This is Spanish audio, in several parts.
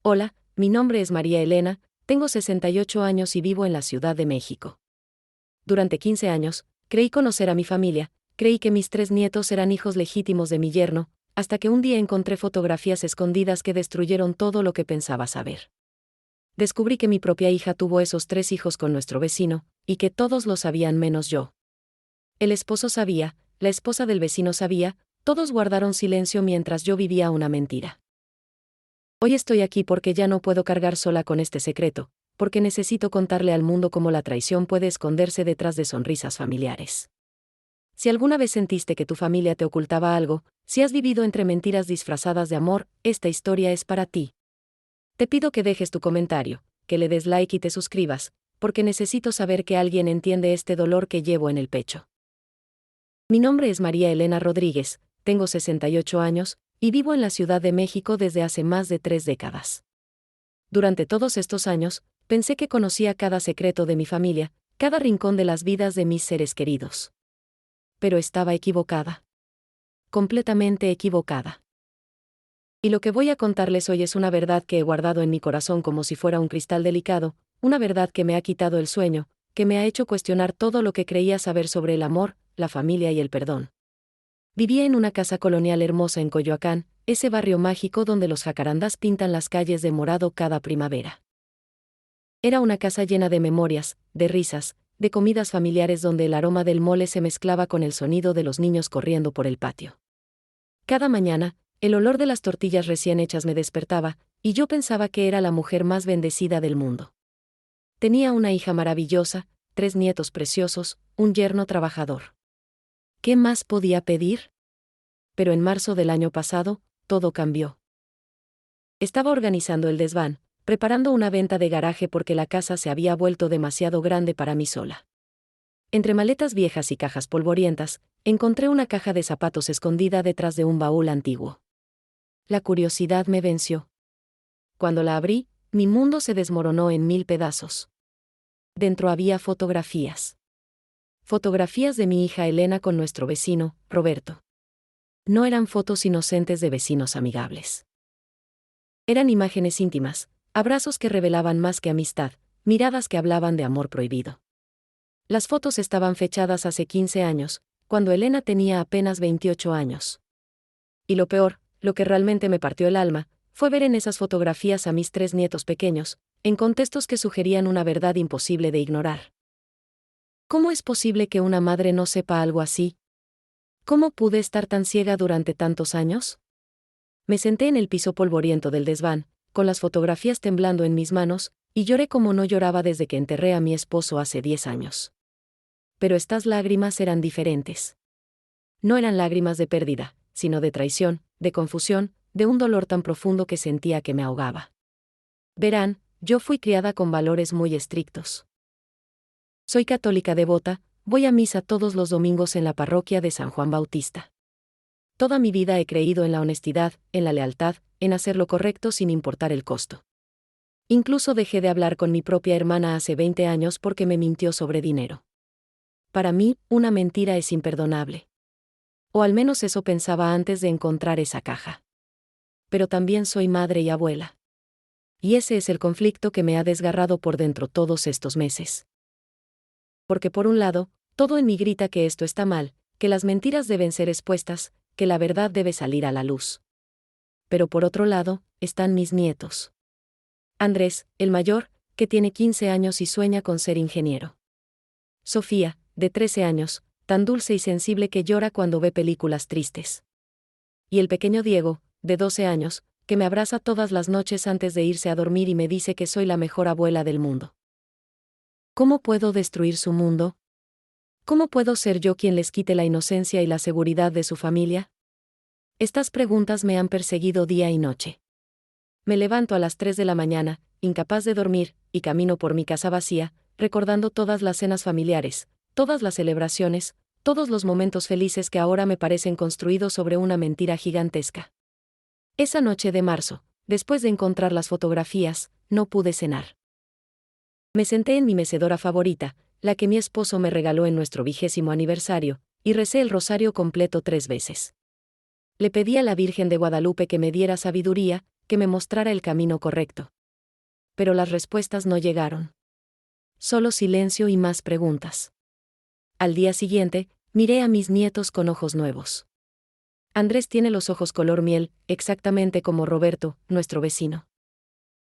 Hola, mi nombre es María Elena, tengo 68 años y vivo en la Ciudad de México. Durante 15 años, creí conocer a mi familia, creí que mis 3 nietos eran hijos legítimos de mi yerno, hasta que un día encontré fotografías escondidas que destruyeron todo lo que pensaba saber. Descubrí que mi propia hija tuvo esos 3 hijos con nuestro vecino, y que todos lo sabían menos yo. El esposo sabía, la esposa del vecino sabía, todos guardaron silencio mientras yo vivía una mentira. Hoy estoy aquí porque ya no puedo cargar sola con este secreto, porque necesito contarle al mundo cómo la traición puede esconderse detrás de sonrisas familiares. Si alguna vez sentiste que tu familia te ocultaba algo, si has vivido entre mentiras disfrazadas de amor, esta historia es para ti. Te pido que dejes tu comentario, que le des like y te suscribas, porque necesito saber que alguien entiende este dolor que llevo en el pecho. Mi nombre es María Elena Rodríguez, tengo 68 años, y vivo en la Ciudad de México desde hace más de 3 décadas. Durante todos estos años, pensé que conocía cada secreto de mi familia, cada rincón de las vidas de mis seres queridos. Pero estaba equivocada. Completamente equivocada. Y lo que voy a contarles hoy es una verdad que he guardado en mi corazón como si fuera un cristal delicado, una verdad que me ha quitado el sueño, que me ha hecho cuestionar todo lo que creía saber sobre el amor, la familia y el perdón. Vivía en una casa colonial hermosa en Coyoacán, ese barrio mágico donde los jacarandas pintan las calles de morado cada primavera. Era una casa llena de memorias, de risas, de comidas familiares donde el aroma del mole se mezclaba con el sonido de los niños corriendo por el patio. Cada mañana, el olor de las tortillas recién hechas me despertaba, y yo pensaba que era la mujer más bendecida del mundo. Tenía una hija maravillosa, 3 nietos preciosos, un yerno trabajador. ¿Qué más podía pedir? Pero en marzo del año pasado, todo cambió. Estaba organizando el desván, preparando una venta de garaje porque la casa se había vuelto demasiado grande para mí sola. Entre maletas viejas y cajas polvorientas, encontré una caja de zapatos escondida detrás de un baúl antiguo. La curiosidad me venció. Cuando la abrí, mi mundo se desmoronó en 1000 pedazos. Dentro había fotografías. Fotografías de mi hija Elena con nuestro vecino, Roberto. No eran fotos inocentes de vecinos amigables. Eran imágenes íntimas, abrazos que revelaban más que amistad, miradas que hablaban de amor prohibido. Las fotos estaban fechadas hace 15 años, cuando Elena tenía apenas 28 años. Y lo peor, lo que realmente me partió el alma, fue ver en esas fotografías a mis 3 nietos pequeños, en contextos que sugerían una verdad imposible de ignorar. ¿Cómo es posible que una madre no sepa algo así? ¿Cómo pude estar tan ciega durante tantos años? Me senté en el piso polvoriento del desván, con las fotografías temblando en mis manos, y lloré como no lloraba desde que enterré a mi esposo hace 10 años. Pero estas lágrimas eran diferentes. No eran lágrimas de pérdida, sino de traición, de confusión, de un dolor tan profundo que sentía que me ahogaba. Verán, yo fui criada con valores muy estrictos. Soy católica devota, voy a misa todos los domingos en la parroquia de San Juan Bautista. Toda mi vida he creído en la honestidad, en la lealtad, en hacer lo correcto sin importar el costo. Incluso dejé de hablar con mi propia hermana hace 20 años porque me mintió sobre dinero. Para mí, una mentira es imperdonable. O al menos eso pensaba antes de encontrar esa caja. Pero también soy madre y abuela. Y ese es el conflicto que me ha desgarrado por dentro todos estos meses. Porque por un lado, todo en mí grita que esto está mal, que las mentiras deben ser expuestas, que la verdad debe salir a la luz. Pero por otro lado, están mis nietos. Andrés, el mayor, que tiene 15 años y sueña con ser ingeniero. Sofía, de 13 años, tan dulce y sensible que llora cuando ve películas tristes. Y el pequeño Diego, de 12 años, que me abraza todas las noches antes de irse a dormir y me dice que soy la mejor abuela del mundo. ¿Cómo puedo destruir su mundo? ¿Cómo puedo ser yo quien les quite la inocencia y la seguridad de su familia? Estas preguntas me han perseguido día y noche. Me levanto a las 3 de la mañana, incapaz de dormir, y camino por mi casa vacía, recordando todas las cenas familiares, todas las celebraciones, todos los momentos felices que ahora me parecen construidos sobre una mentira gigantesca. Esa noche de marzo, después de encontrar las fotografías, no pude cenar. Me senté en mi mecedora favorita, la que mi esposo me regaló en nuestro 20º aniversario, y recé el rosario completo 3 veces. Le pedí a la Virgen de Guadalupe que me diera sabiduría, que me mostrara el camino correcto. Pero las respuestas no llegaron. Solo silencio y más preguntas. Al día siguiente, miré a mis nietos con ojos nuevos. Andrés tiene los ojos color miel, exactamente como Roberto, nuestro vecino.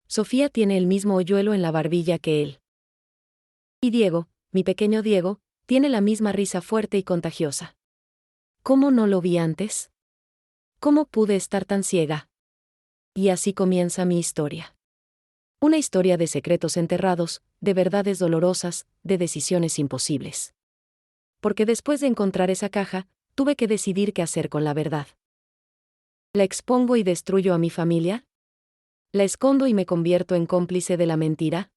Sofía tiene el mismo hoyuelo en la barbilla que él. Y Diego, mi pequeño Diego, tiene la misma risa fuerte y contagiosa. ¿Cómo no lo vi antes? ¿Cómo pude estar tan ciega? Y así comienza mi historia. Una historia de secretos enterrados, de verdades dolorosas, de decisiones imposibles. Porque después de encontrar esa caja, tuve que decidir qué hacer con la verdad. ¿La expongo y destruyo a mi familia? ¿La escondo y me convierto en cómplice de la mentira?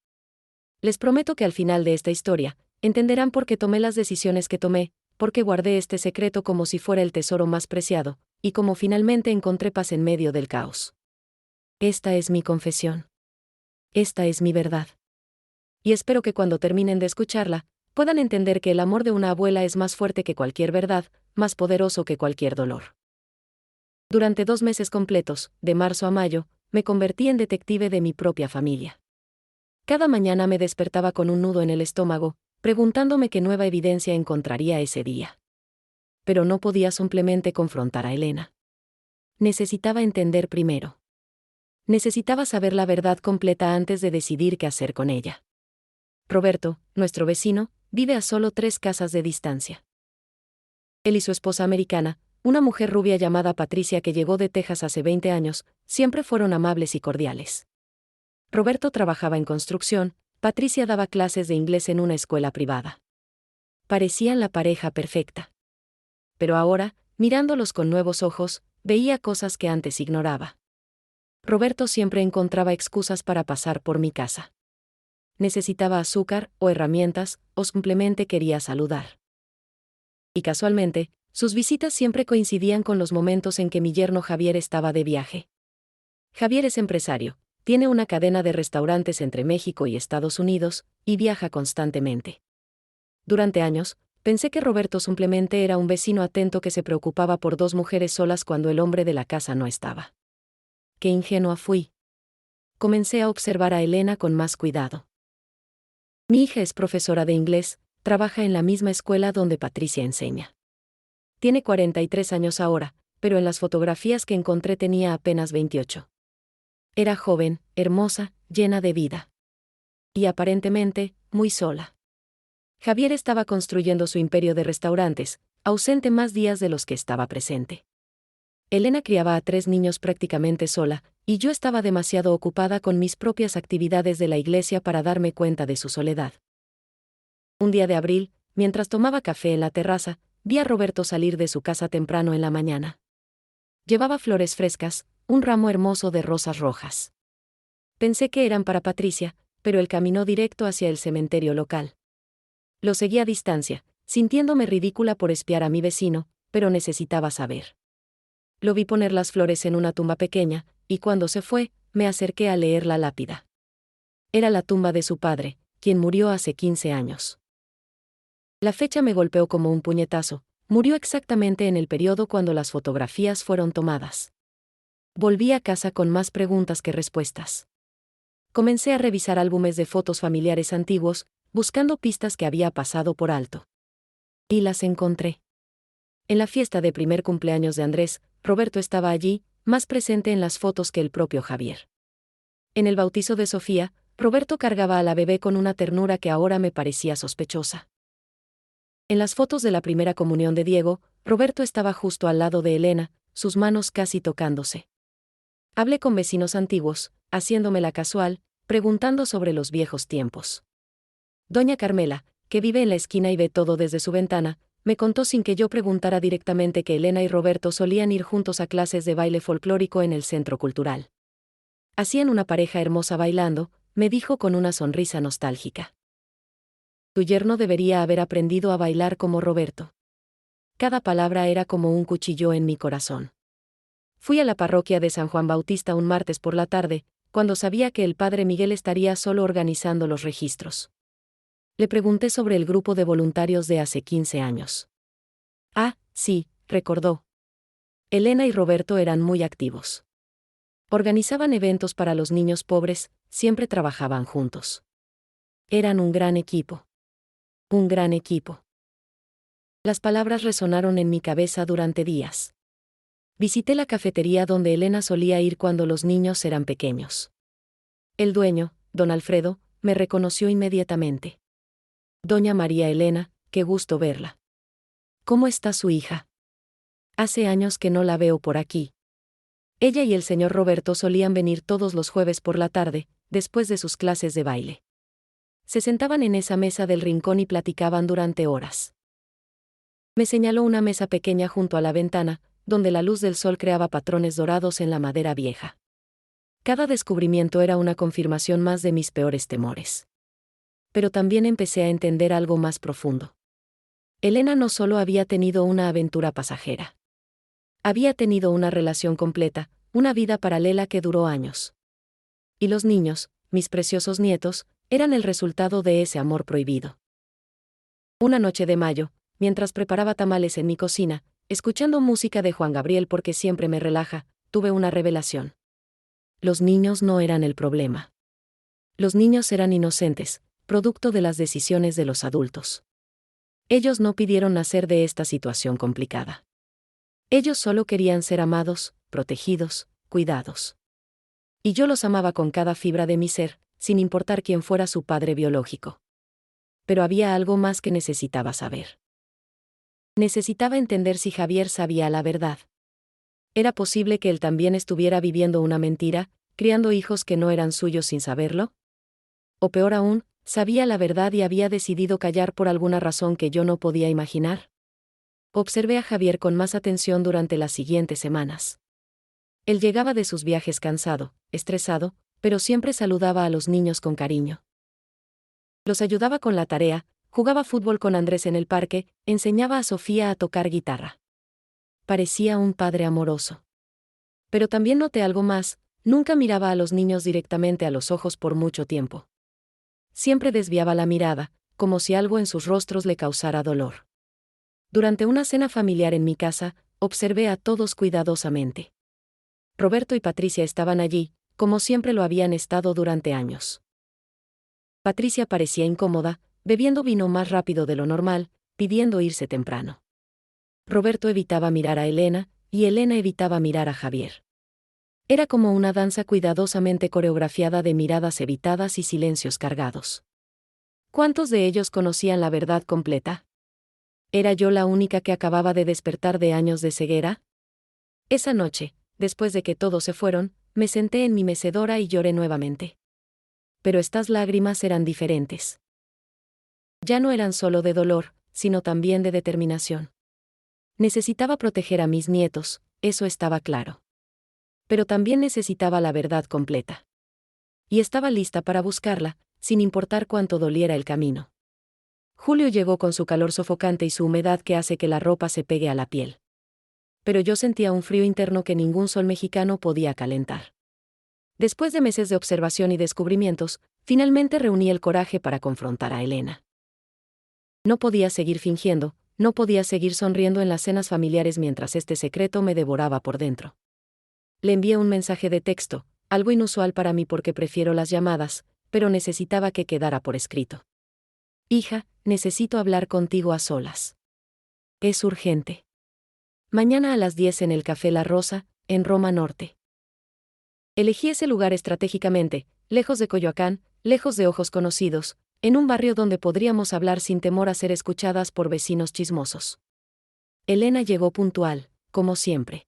Les prometo que al final de esta historia, entenderán por qué tomé las decisiones que tomé, por qué guardé este secreto como si fuera el tesoro más preciado, y cómo finalmente encontré paz en medio del caos. Esta es mi confesión. Esta es mi verdad. Y espero que cuando terminen de escucharla, puedan entender que el amor de una abuela es más fuerte que cualquier verdad, más poderoso que cualquier dolor. Durante 2 meses completos, de marzo a mayo, me convertí en detective de mi propia familia. Cada mañana me despertaba con un nudo en el estómago, preguntándome qué nueva evidencia encontraría ese día. Pero no podía simplemente confrontar a Elena. Necesitaba entender primero. Necesitaba saber la verdad completa antes de decidir qué hacer con ella. Roberto, nuestro vecino, vive a solo 3 casas de distancia. Él y su esposa americana, una mujer rubia llamada Patricia que llegó de Texas hace 20 años, siempre fueron amables y cordiales. Roberto trabajaba en construcción, Patricia daba clases de inglés en una escuela privada. Parecían la pareja perfecta. Pero ahora, mirándolos con nuevos ojos, veía cosas que antes ignoraba. Roberto siempre encontraba excusas para pasar por mi casa. Necesitaba azúcar, o herramientas, o simplemente quería saludar. Y casualmente, sus visitas siempre coincidían con los momentos en que mi yerno Javier estaba de viaje. Javier es empresario, tiene una cadena de restaurantes entre México y Estados Unidos, y viaja constantemente. Durante años, pensé que Roberto simplemente era un vecino atento que se preocupaba por 2 mujeres solas cuando el hombre de la casa no estaba. Qué ingenua fui. Comencé a observar a Elena con más cuidado. Mi hija es profesora de inglés, trabaja en la misma escuela donde Patricia enseña. Tiene 43 años ahora, pero en las fotografías que encontré tenía apenas 28. Era joven, hermosa, llena de vida. Y aparentemente, muy sola. Javier estaba construyendo su imperio de restaurantes, ausente más días de los que estaba presente. Elena criaba a 3 niños prácticamente sola, y yo estaba demasiado ocupada con mis propias actividades de la iglesia para darme cuenta de su soledad. Un día de abril, mientras tomaba café en la terraza, vi a Roberto salir de su casa temprano en la mañana. Llevaba flores frescas, un ramo hermoso de rosas rojas. Pensé que eran para Patricia, pero él caminó directo hacia el cementerio local. Lo seguí a distancia, sintiéndome ridícula por espiar a mi vecino, pero necesitaba saber. Lo vi poner las flores en una tumba pequeña, y cuando se fue, me acerqué a leer la lápida. Era la tumba de su padre, quien murió hace 15 años. La fecha me golpeó como un puñetazo, murió exactamente en el periodo cuando las fotografías fueron tomadas. Volví a casa con más preguntas que respuestas. Comencé a revisar álbumes de fotos familiares antiguos, buscando pistas que había pasado por alto. Y las encontré. En la fiesta de primer cumpleaños de Andrés, Roberto estaba allí, más presente en las fotos que el propio Javier. En el bautizo de Sofía, Roberto cargaba a la bebé con una ternura que ahora me parecía sospechosa. En las fotos de la primera comunión de Diego, Roberto estaba justo al lado de Elena, sus manos casi tocándose. Hablé con vecinos antiguos, haciéndomela casual, preguntando sobre los viejos tiempos. Doña Carmela, que vive en la esquina y ve todo desde su ventana, me contó sin que yo preguntara directamente que Elena y Roberto solían ir juntos a clases de baile folclórico en el centro cultural. Hacían una pareja hermosa bailando, me dijo con una sonrisa nostálgica. Tu yerno debería haber aprendido a bailar como Roberto. Cada palabra era como un cuchillo en mi corazón. Fui a la parroquia de San Juan Bautista un martes por la tarde, cuando sabía que el padre Miguel estaría solo organizando los registros. Le pregunté sobre el grupo de voluntarios de hace 15 años. Ah, sí, recordó. Elena y Roberto eran muy activos. Organizaban eventos para los niños pobres, siempre trabajaban juntos. Eran un gran equipo. Un gran equipo. Las palabras resonaron en mi cabeza durante días. Visité la cafetería donde Elena solía ir cuando los niños eran pequeños. El dueño, don Alfredo, me reconoció inmediatamente. Doña María Elena, qué gusto verla. ¿Cómo está su hija? Hace años que no la veo por aquí. Ella y el señor Roberto solían venir todos los jueves por la tarde, después de sus clases de baile. Se sentaban en esa mesa del rincón y platicaban durante horas. Me señaló una mesa pequeña junto a la ventana, donde la luz del sol creaba patrones dorados en la madera vieja. Cada descubrimiento era una confirmación más de mis peores temores. Pero también empecé a entender algo más profundo. Elena no solo había tenido una aventura pasajera. Había tenido una relación completa, una vida paralela que duró años. Y los niños, mis preciosos nietos, eran el resultado de ese amor prohibido. Una noche de mayo, mientras preparaba tamales en mi cocina, escuchando música de Juan Gabriel porque siempre me relaja, tuve una revelación. Los niños no eran el problema. Los niños eran inocentes, producto de las decisiones de los adultos. Ellos no pidieron nacer de esta situación complicada. Ellos solo querían ser amados, protegidos, cuidados. Y yo los amaba con cada fibra de mi ser, sin importar quién fuera su padre biológico. Pero había algo más que necesitaba saber. Necesitaba entender si Javier sabía la verdad. ¿Era posible que él también estuviera viviendo una mentira, criando hijos que no eran suyos sin saberlo? O peor aún, sabía la verdad y había decidido callar por alguna razón que yo no podía imaginar. Observé a Javier con más atención durante las siguientes semanas. Él llegaba de sus viajes cansado, estresado, pero siempre saludaba a los niños con cariño. Los ayudaba con la tarea, jugaba fútbol con Andrés en el parque, enseñaba a Sofía a tocar guitarra. Parecía un padre amoroso. Pero también noté algo más, nunca miraba a los niños directamente a los ojos por mucho tiempo. Siempre desviaba la mirada, como si algo en sus rostros le causara dolor. Durante una cena familiar en mi casa, observé a todos cuidadosamente. Roberto y Patricia estaban allí, como siempre lo habían estado durante años. Patricia parecía incómoda, bebiendo vino más rápido de lo normal, pidiendo irse temprano. Roberto evitaba mirar a Elena, y Elena evitaba mirar a Javier. Era como una danza cuidadosamente coreografiada de miradas evitadas y silencios cargados. ¿Cuántos de ellos conocían la verdad completa? ¿Era yo la única que acababa de despertar de años de ceguera? Esa noche, después de que todos se fueron, me senté en mi mecedora y lloré nuevamente. Pero estas lágrimas eran diferentes. Ya no eran solo de dolor, sino también de determinación. Necesitaba proteger a mis nietos, eso estaba claro. Pero también necesitaba la verdad completa. Y estaba lista para buscarla, sin importar cuánto doliera el camino. Julio llegó con su calor sofocante y su humedad que hace que la ropa se pegue a la piel. Pero yo sentía un frío interno que ningún sol mexicano podía calentar. Después de meses de observación y descubrimientos, finalmente reuní el coraje para confrontar a Elena. No podía seguir fingiendo, no podía seguir sonriendo en las cenas familiares mientras este secreto me devoraba por dentro. Le envié un mensaje de texto, algo inusual para mí porque prefiero las llamadas, pero necesitaba que quedara por escrito. Hija, necesito hablar contigo a solas. Es urgente. Mañana a las 10 en el Café La Rosa, en Roma Norte. Elegí ese lugar estratégicamente, lejos de Coyoacán, lejos de ojos conocidos, en un barrio donde podríamos hablar sin temor a ser escuchadas por vecinos chismosos. Elena llegó puntual, como siempre.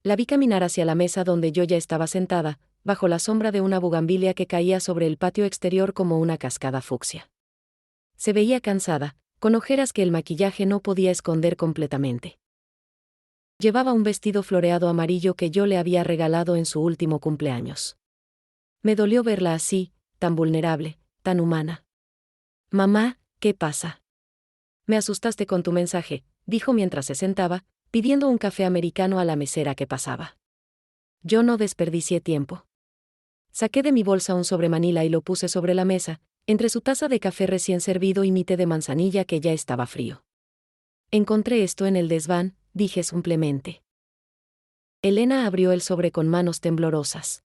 La vi caminar hacia la mesa donde yo ya estaba sentada, bajo la sombra de una bugambilia que caía sobre el patio exterior como una cascada fucsia. Se veía cansada, con ojeras que el maquillaje no podía esconder completamente. Llevaba un vestido floreado amarillo que yo le había regalado en su último cumpleaños. Me dolió verla así, tan vulnerable, tan humana. Mamá, ¿qué pasa? Me asustaste con tu mensaje, dijo mientras se sentaba, pidiendo un café americano a la mesera que pasaba. Yo no desperdicié tiempo. Saqué de mi bolsa un sobremanila y lo puse sobre la mesa, entre su taza de café recién servido y mi té de manzanilla que ya estaba frío. Encontré esto en el desván, dije simplemente. Elena abrió el sobre con manos temblorosas.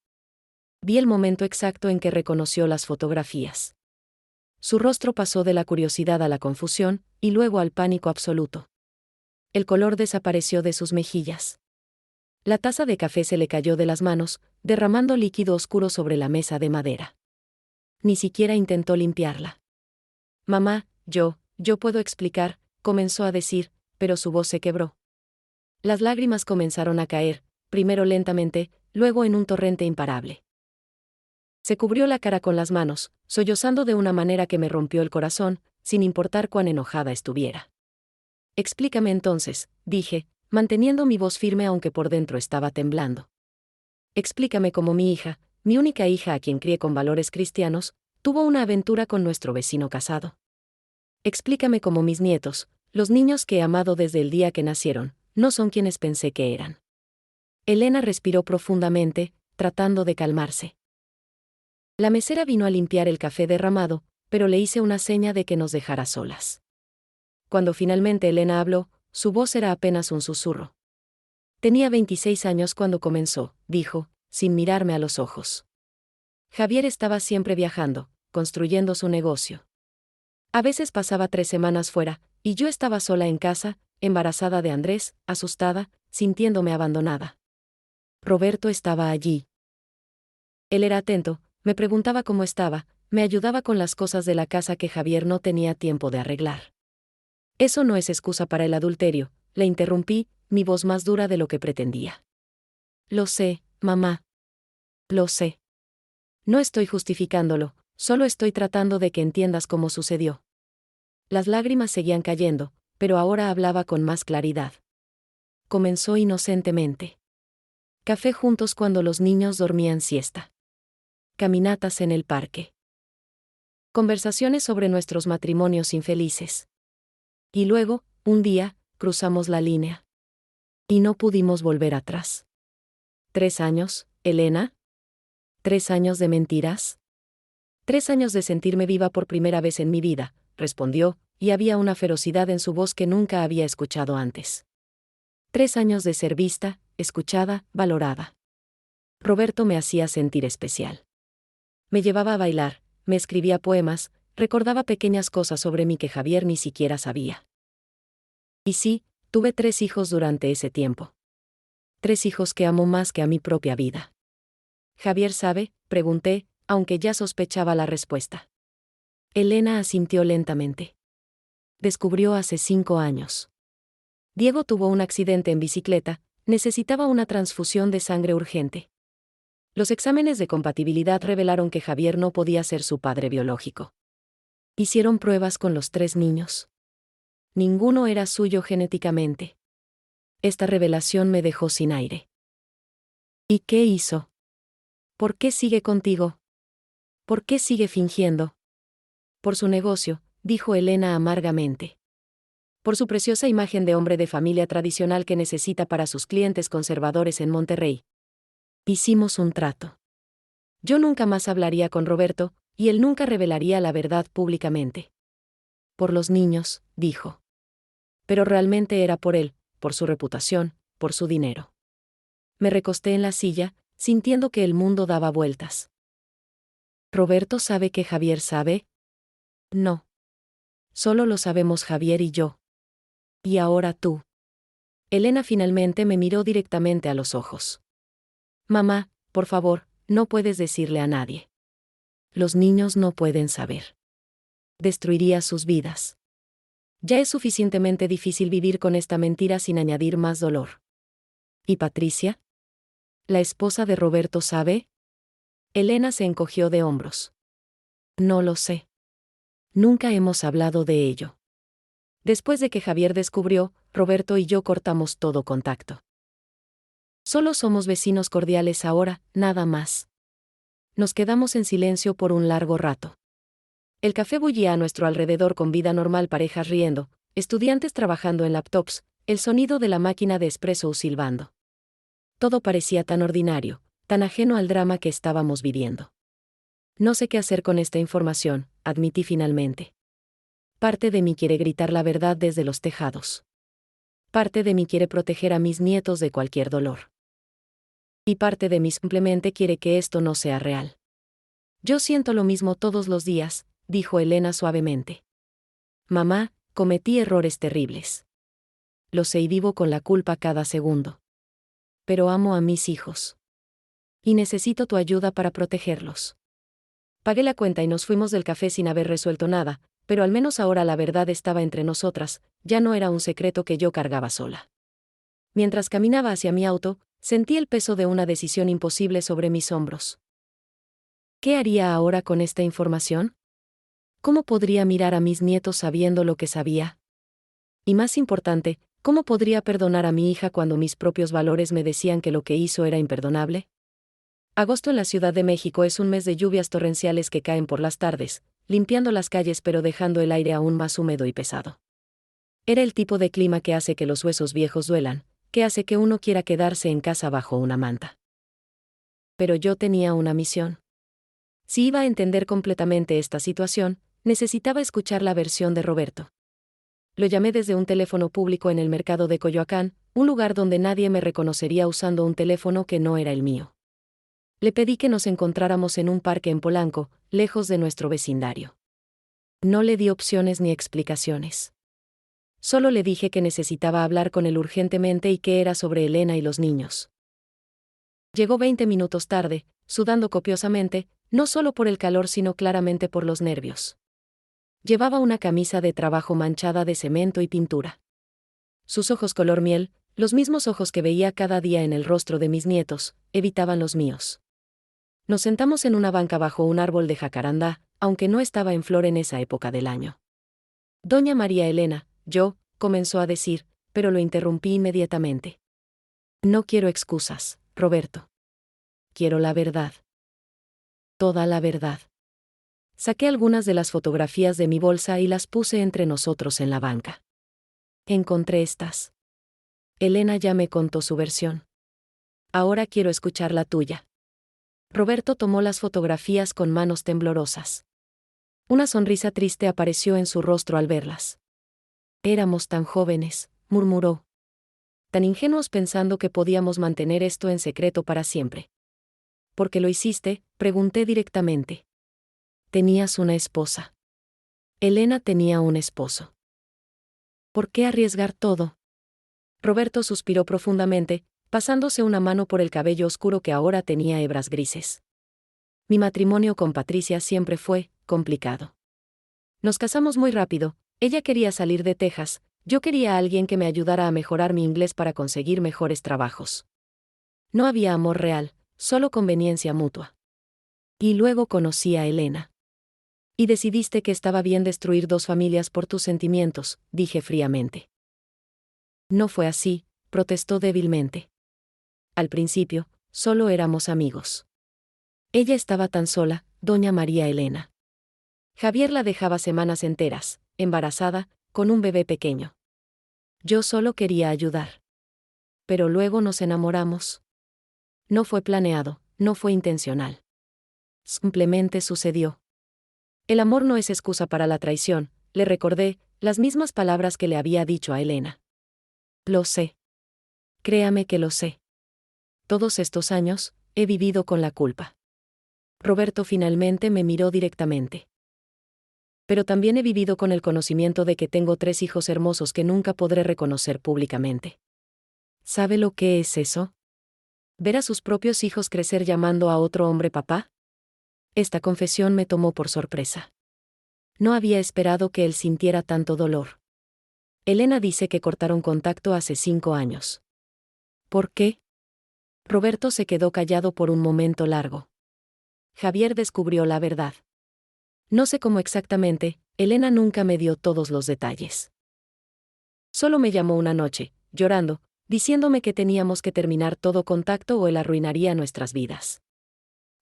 Vi el momento exacto en que reconoció las fotografías. Su rostro pasó de la curiosidad a la confusión, y luego al pánico absoluto. El color desapareció de sus mejillas. La taza de café se le cayó de las manos, derramando líquido oscuro sobre la mesa de madera. Ni siquiera intentó limpiarla. Mamá, yo puedo explicar, comenzó a decir, pero su voz se quebró. Las lágrimas comenzaron a caer, primero lentamente, luego en un torrente imparable. Se cubrió la cara con las manos, sollozando de una manera que me rompió el corazón, sin importar cuán enojada estuviera. Explícame entonces, dije, manteniendo mi voz firme aunque por dentro estaba temblando. Explícame cómo mi hija, mi única hija a quien crié con valores cristianos, tuvo una aventura con nuestro vecino casado. Explícame cómo mis nietos, los niños que he amado desde el día que nacieron, no son quienes pensé que eran. Elena respiró profundamente, tratando de calmarse. La mesera vino a limpiar el café derramado, pero le hice una seña de que nos dejara solas. Cuando finalmente Elena habló, su voz era apenas un susurro. Tenía 26 años cuando comenzó, dijo, sin mirarme a los ojos. Javier estaba siempre viajando, construyendo su negocio. A veces pasaba 3 semanas fuera, y yo estaba sola en casa, embarazada de Andrés, asustada, sintiéndome abandonada. Roberto estaba allí. Él era atento, me preguntaba cómo estaba, me ayudaba con las cosas de la casa que Javier no tenía tiempo de arreglar. Eso no es excusa para el adulterio, le interrumpí, mi voz más dura de lo que pretendía. Lo sé, mamá. Lo sé. No estoy justificándolo, solo estoy tratando de que entiendas cómo sucedió. Las lágrimas seguían cayendo, pero ahora hablaba con más claridad. Comenzó inocentemente. Café juntos cuando los niños dormían siesta. Caminatas en el parque. Conversaciones sobre nuestros matrimonios infelices. Y luego, un día, cruzamos la línea. Y no pudimos volver atrás. 3 años, Elena. 3 años de mentiras. 3 años de sentirme viva por primera vez en mi vida, respondió, y había una ferocidad en su voz que nunca había escuchado antes. 3 años de ser vista, escuchada, valorada. Roberto me hacía sentir especial. Me llevaba a bailar, me escribía poemas, recordaba pequeñas cosas sobre mí que Javier ni siquiera sabía. Y sí, tuve 3 hijos durante ese tiempo. 3 hijos que amo más que a mi propia vida. ¿Javier sabe?, pregunté, aunque ya sospechaba la respuesta. Elena asintió lentamente. Descubrió hace 5 años. Diego tuvo un accidente en bicicleta, necesitaba una transfusión de sangre urgente. Los exámenes de compatibilidad revelaron que Javier no podía ser su padre biológico. Hicieron pruebas con los 3 niños. Ninguno era suyo genéticamente. Esta revelación me dejó sin aire. ¿Y qué hizo? ¿Por qué sigue contigo? ¿Por qué sigue fingiendo? Por su negocio, dijo Elena amargamente. Por su preciosa imagen de hombre de familia tradicional que necesita para sus clientes conservadores en Monterrey. Hicimos un trato. Yo nunca más hablaría con Roberto, y él nunca revelaría la verdad públicamente. Por los niños, dijo. Pero realmente era por él, por su reputación, por su dinero. Me recosté en la silla, sintiendo que el mundo daba vueltas. ¿Roberto sabe que Javier sabe? No. Solo lo sabemos Javier y yo. Y ahora tú. Elena finalmente me miró directamente a los ojos. Mamá, por favor, no puedes decirle a nadie. Los niños no pueden saber. Destruiría sus vidas. Ya es suficientemente difícil vivir con esta mentira sin añadir más dolor. ¿Y Patricia? ¿La esposa de Roberto sabe? Elena se encogió de hombros. No lo sé. Nunca hemos hablado de ello. Después de que Javier descubrió, Roberto y yo cortamos todo contacto. Solo somos vecinos cordiales ahora, nada más. Nos quedamos en silencio por un largo rato. El café bullía a nuestro alrededor con vida normal, parejas riendo, estudiantes trabajando en laptops, el sonido de la máquina de espresso silbando. Todo parecía tan ordinario, tan ajeno al drama que estábamos viviendo. No sé qué hacer con esta información, admití finalmente. Parte de mí quiere gritar la verdad desde los tejados. Parte de mí quiere proteger a mis nietos de cualquier dolor. Y parte de mí simplemente quiere que esto no sea real. Yo siento lo mismo todos los días, dijo Elena suavemente. Mamá, cometí errores terribles. Lo sé y vivo con la culpa cada segundo. Pero amo a mis hijos. Y necesito tu ayuda para protegerlos. Pagué la cuenta y nos fuimos del café sin haber resuelto nada, pero al menos ahora la verdad estaba entre nosotras, ya no era un secreto que yo cargaba sola. Mientras caminaba hacia mi auto, sentí el peso de una decisión imposible sobre mis hombros. ¿Qué haría ahora con esta información? ¿Cómo podría mirar a mis nietos sabiendo lo que sabía? Y más importante, ¿cómo podría perdonar a mi hija cuando mis propios valores me decían que lo que hizo era imperdonable? Agosto en la Ciudad de México es un mes de lluvias torrenciales que caen por las tardes, limpiando las calles pero dejando el aire aún más húmedo y pesado. Era el tipo de clima que hace que los huesos viejos duelan, que hace que uno quiera quedarse en casa bajo una manta. Pero yo tenía una misión. Si iba a entender completamente esta situación, necesitaba escuchar la versión de Roberto. Lo llamé desde un teléfono público en el mercado de Coyoacán, un lugar donde nadie me reconocería usando un teléfono que no era el mío. Le pedí que nos encontráramos en un parque en Polanco, lejos de nuestro vecindario. No le di opciones ni explicaciones. Solo le dije que necesitaba hablar con él urgentemente y que era sobre Elena y los niños. Llegó 20 minutos tarde, sudando copiosamente, no solo por el calor sino claramente por los nervios. Llevaba una camisa de trabajo manchada de cemento y pintura. Sus ojos color miel, los mismos ojos que veía cada día en el rostro de mis nietos, evitaban los míos. Nos sentamos en una banca bajo un árbol de jacarandá, aunque no estaba en flor en esa época del año. Doña María Elena, comenzó a decir, pero lo interrumpí inmediatamente. No quiero excusas, Roberto. Quiero la verdad. Toda la verdad. Saqué algunas de las fotografías de mi bolsa y las puse entre nosotros en la banca. Encontré estas. Elena ya me contó su versión. Ahora quiero escuchar la tuya. Roberto tomó las fotografías con manos temblorosas. Una sonrisa triste apareció en su rostro al verlas. Éramos tan jóvenes, murmuró. Tan ingenuos pensando que podíamos mantener esto en secreto para siempre. ¿Por qué lo hiciste?, pregunté directamente. Tenías una esposa. Elena tenía un esposo. ¿Por qué arriesgar todo? Roberto suspiró profundamente, pasándose una mano por el cabello oscuro que ahora tenía hebras grises. Mi matrimonio con Patricia siempre fue complicado. Nos casamos muy rápido, ella quería salir de Texas, yo quería a alguien que me ayudara a mejorar mi inglés para conseguir mejores trabajos. No había amor real, solo conveniencia mutua. Y luego conocí a Elena. Y decidiste que estaba bien destruir dos familias por tus sentimientos, dije fríamente. No fue así, protestó débilmente. Al principio, solo éramos amigos. Ella estaba tan sola, doña María Elena. Javier la dejaba semanas enteras, embarazada, con un bebé pequeño. Yo solo quería ayudar. Pero luego nos enamoramos. No fue planeado, no fue intencional. Simplemente sucedió. El amor no es excusa para la traición, le recordé, las mismas palabras que le había dicho a Elena. Lo sé. Créame que lo sé. Todos estos años, he vivido con la culpa. Roberto finalmente me miró directamente. Pero también he vivido con el conocimiento de que tengo 3 hijos hermosos que nunca podré reconocer públicamente. ¿Sabe lo que es eso? ¿Ver a sus propios hijos crecer llamando a otro hombre papá? Esta confesión me tomó por sorpresa. No había esperado que él sintiera tanto dolor. Elena dice que cortaron contacto hace 5 años. ¿Por qué? Roberto se quedó callado por un momento largo. Javier descubrió la verdad. No sé cómo exactamente, Elena nunca me dio todos los detalles. Solo me llamó una noche, llorando, diciéndome que teníamos que terminar todo contacto o él arruinaría nuestras vidas.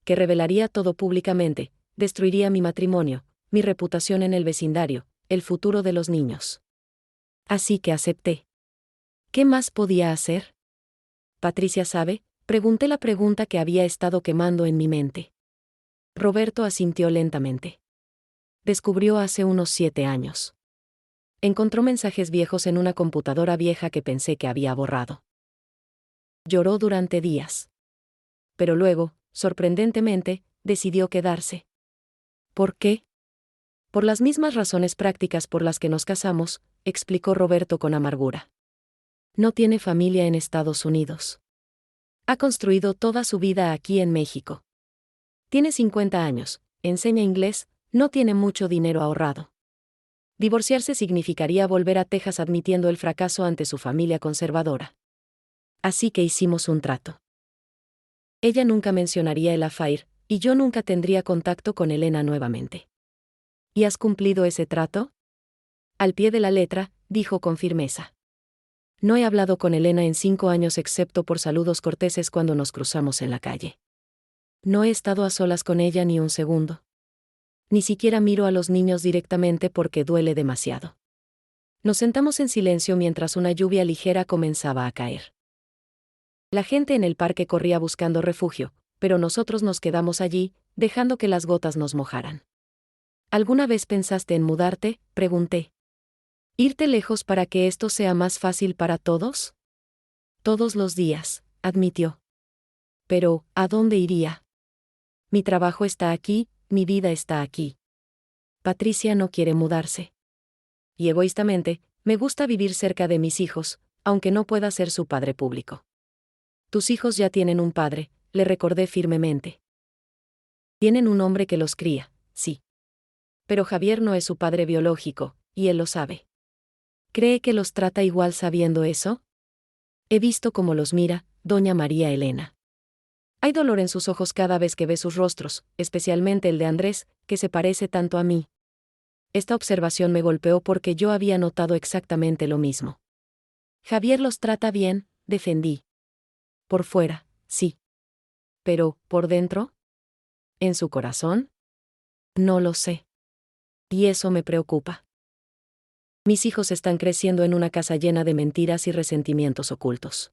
Que revelaría todo públicamente, destruiría mi matrimonio, mi reputación en el vecindario, el futuro de los niños. Así que acepté. ¿Qué más podía hacer? ¿Patricia sabe? Pregunté la pregunta que había estado quemando en mi mente. Roberto asintió lentamente. Descubrió hace unos 7 años. Encontró mensajes viejos en una computadora vieja que pensé que había borrado. Lloró durante días. pero luego, sorprendentemente, decidió quedarse. ¿Por qué? Por las mismas razones prácticas por las que nos casamos, explicó Roberto con amargura. No tiene familia en Estados Unidos. Ha construido toda su vida aquí en México. Tiene 50 años, enseña inglés, no tiene mucho dinero ahorrado. Divorciarse significaría volver a Texas admitiendo el fracaso ante su familia conservadora. Así que hicimos un trato. Ella nunca mencionaría el affair, y yo nunca tendría contacto con Elena nuevamente. ¿Y has cumplido ese trato? Al pie de la letra, dijo con firmeza. No he hablado con Elena en 5 años excepto por saludos corteses cuando nos cruzamos en la calle. No he estado a solas con ella ni un segundo. Ni siquiera miro a los niños directamente porque duele demasiado. Nos sentamos en silencio mientras una lluvia ligera comenzaba a caer. La gente en el parque corría buscando refugio, pero nosotros nos quedamos allí, dejando que las gotas nos mojaran. ¿Alguna vez pensaste en mudarte?, pregunté. ¿Irte lejos para que esto sea más fácil para todos? Todos los días, admitió. Pero, ¿a dónde iría? Mi trabajo está aquí, mi vida está aquí. Patricia no quiere mudarse. Y egoístamente, me gusta vivir cerca de mis hijos, aunque no pueda ser su padre público. Tus hijos ya tienen un padre, le recordé firmemente. Tienen un hombre que los cría, sí. Pero Javier no es su padre biológico, y él lo sabe. ¿Cree que los trata igual sabiendo eso? He visto cómo los mira, doña María Elena. Hay dolor en sus ojos cada vez que ve sus rostros, especialmente el de Andrés, que se parece tanto a mí. Esta observación me golpeó porque yo había notado exactamente lo mismo. Javier los trata bien, defendí. Por fuera, sí. Pero, ¿por dentro? ¿En su corazón? No lo sé. Y eso me preocupa. Mis hijos están creciendo en una casa llena de mentiras y resentimientos ocultos.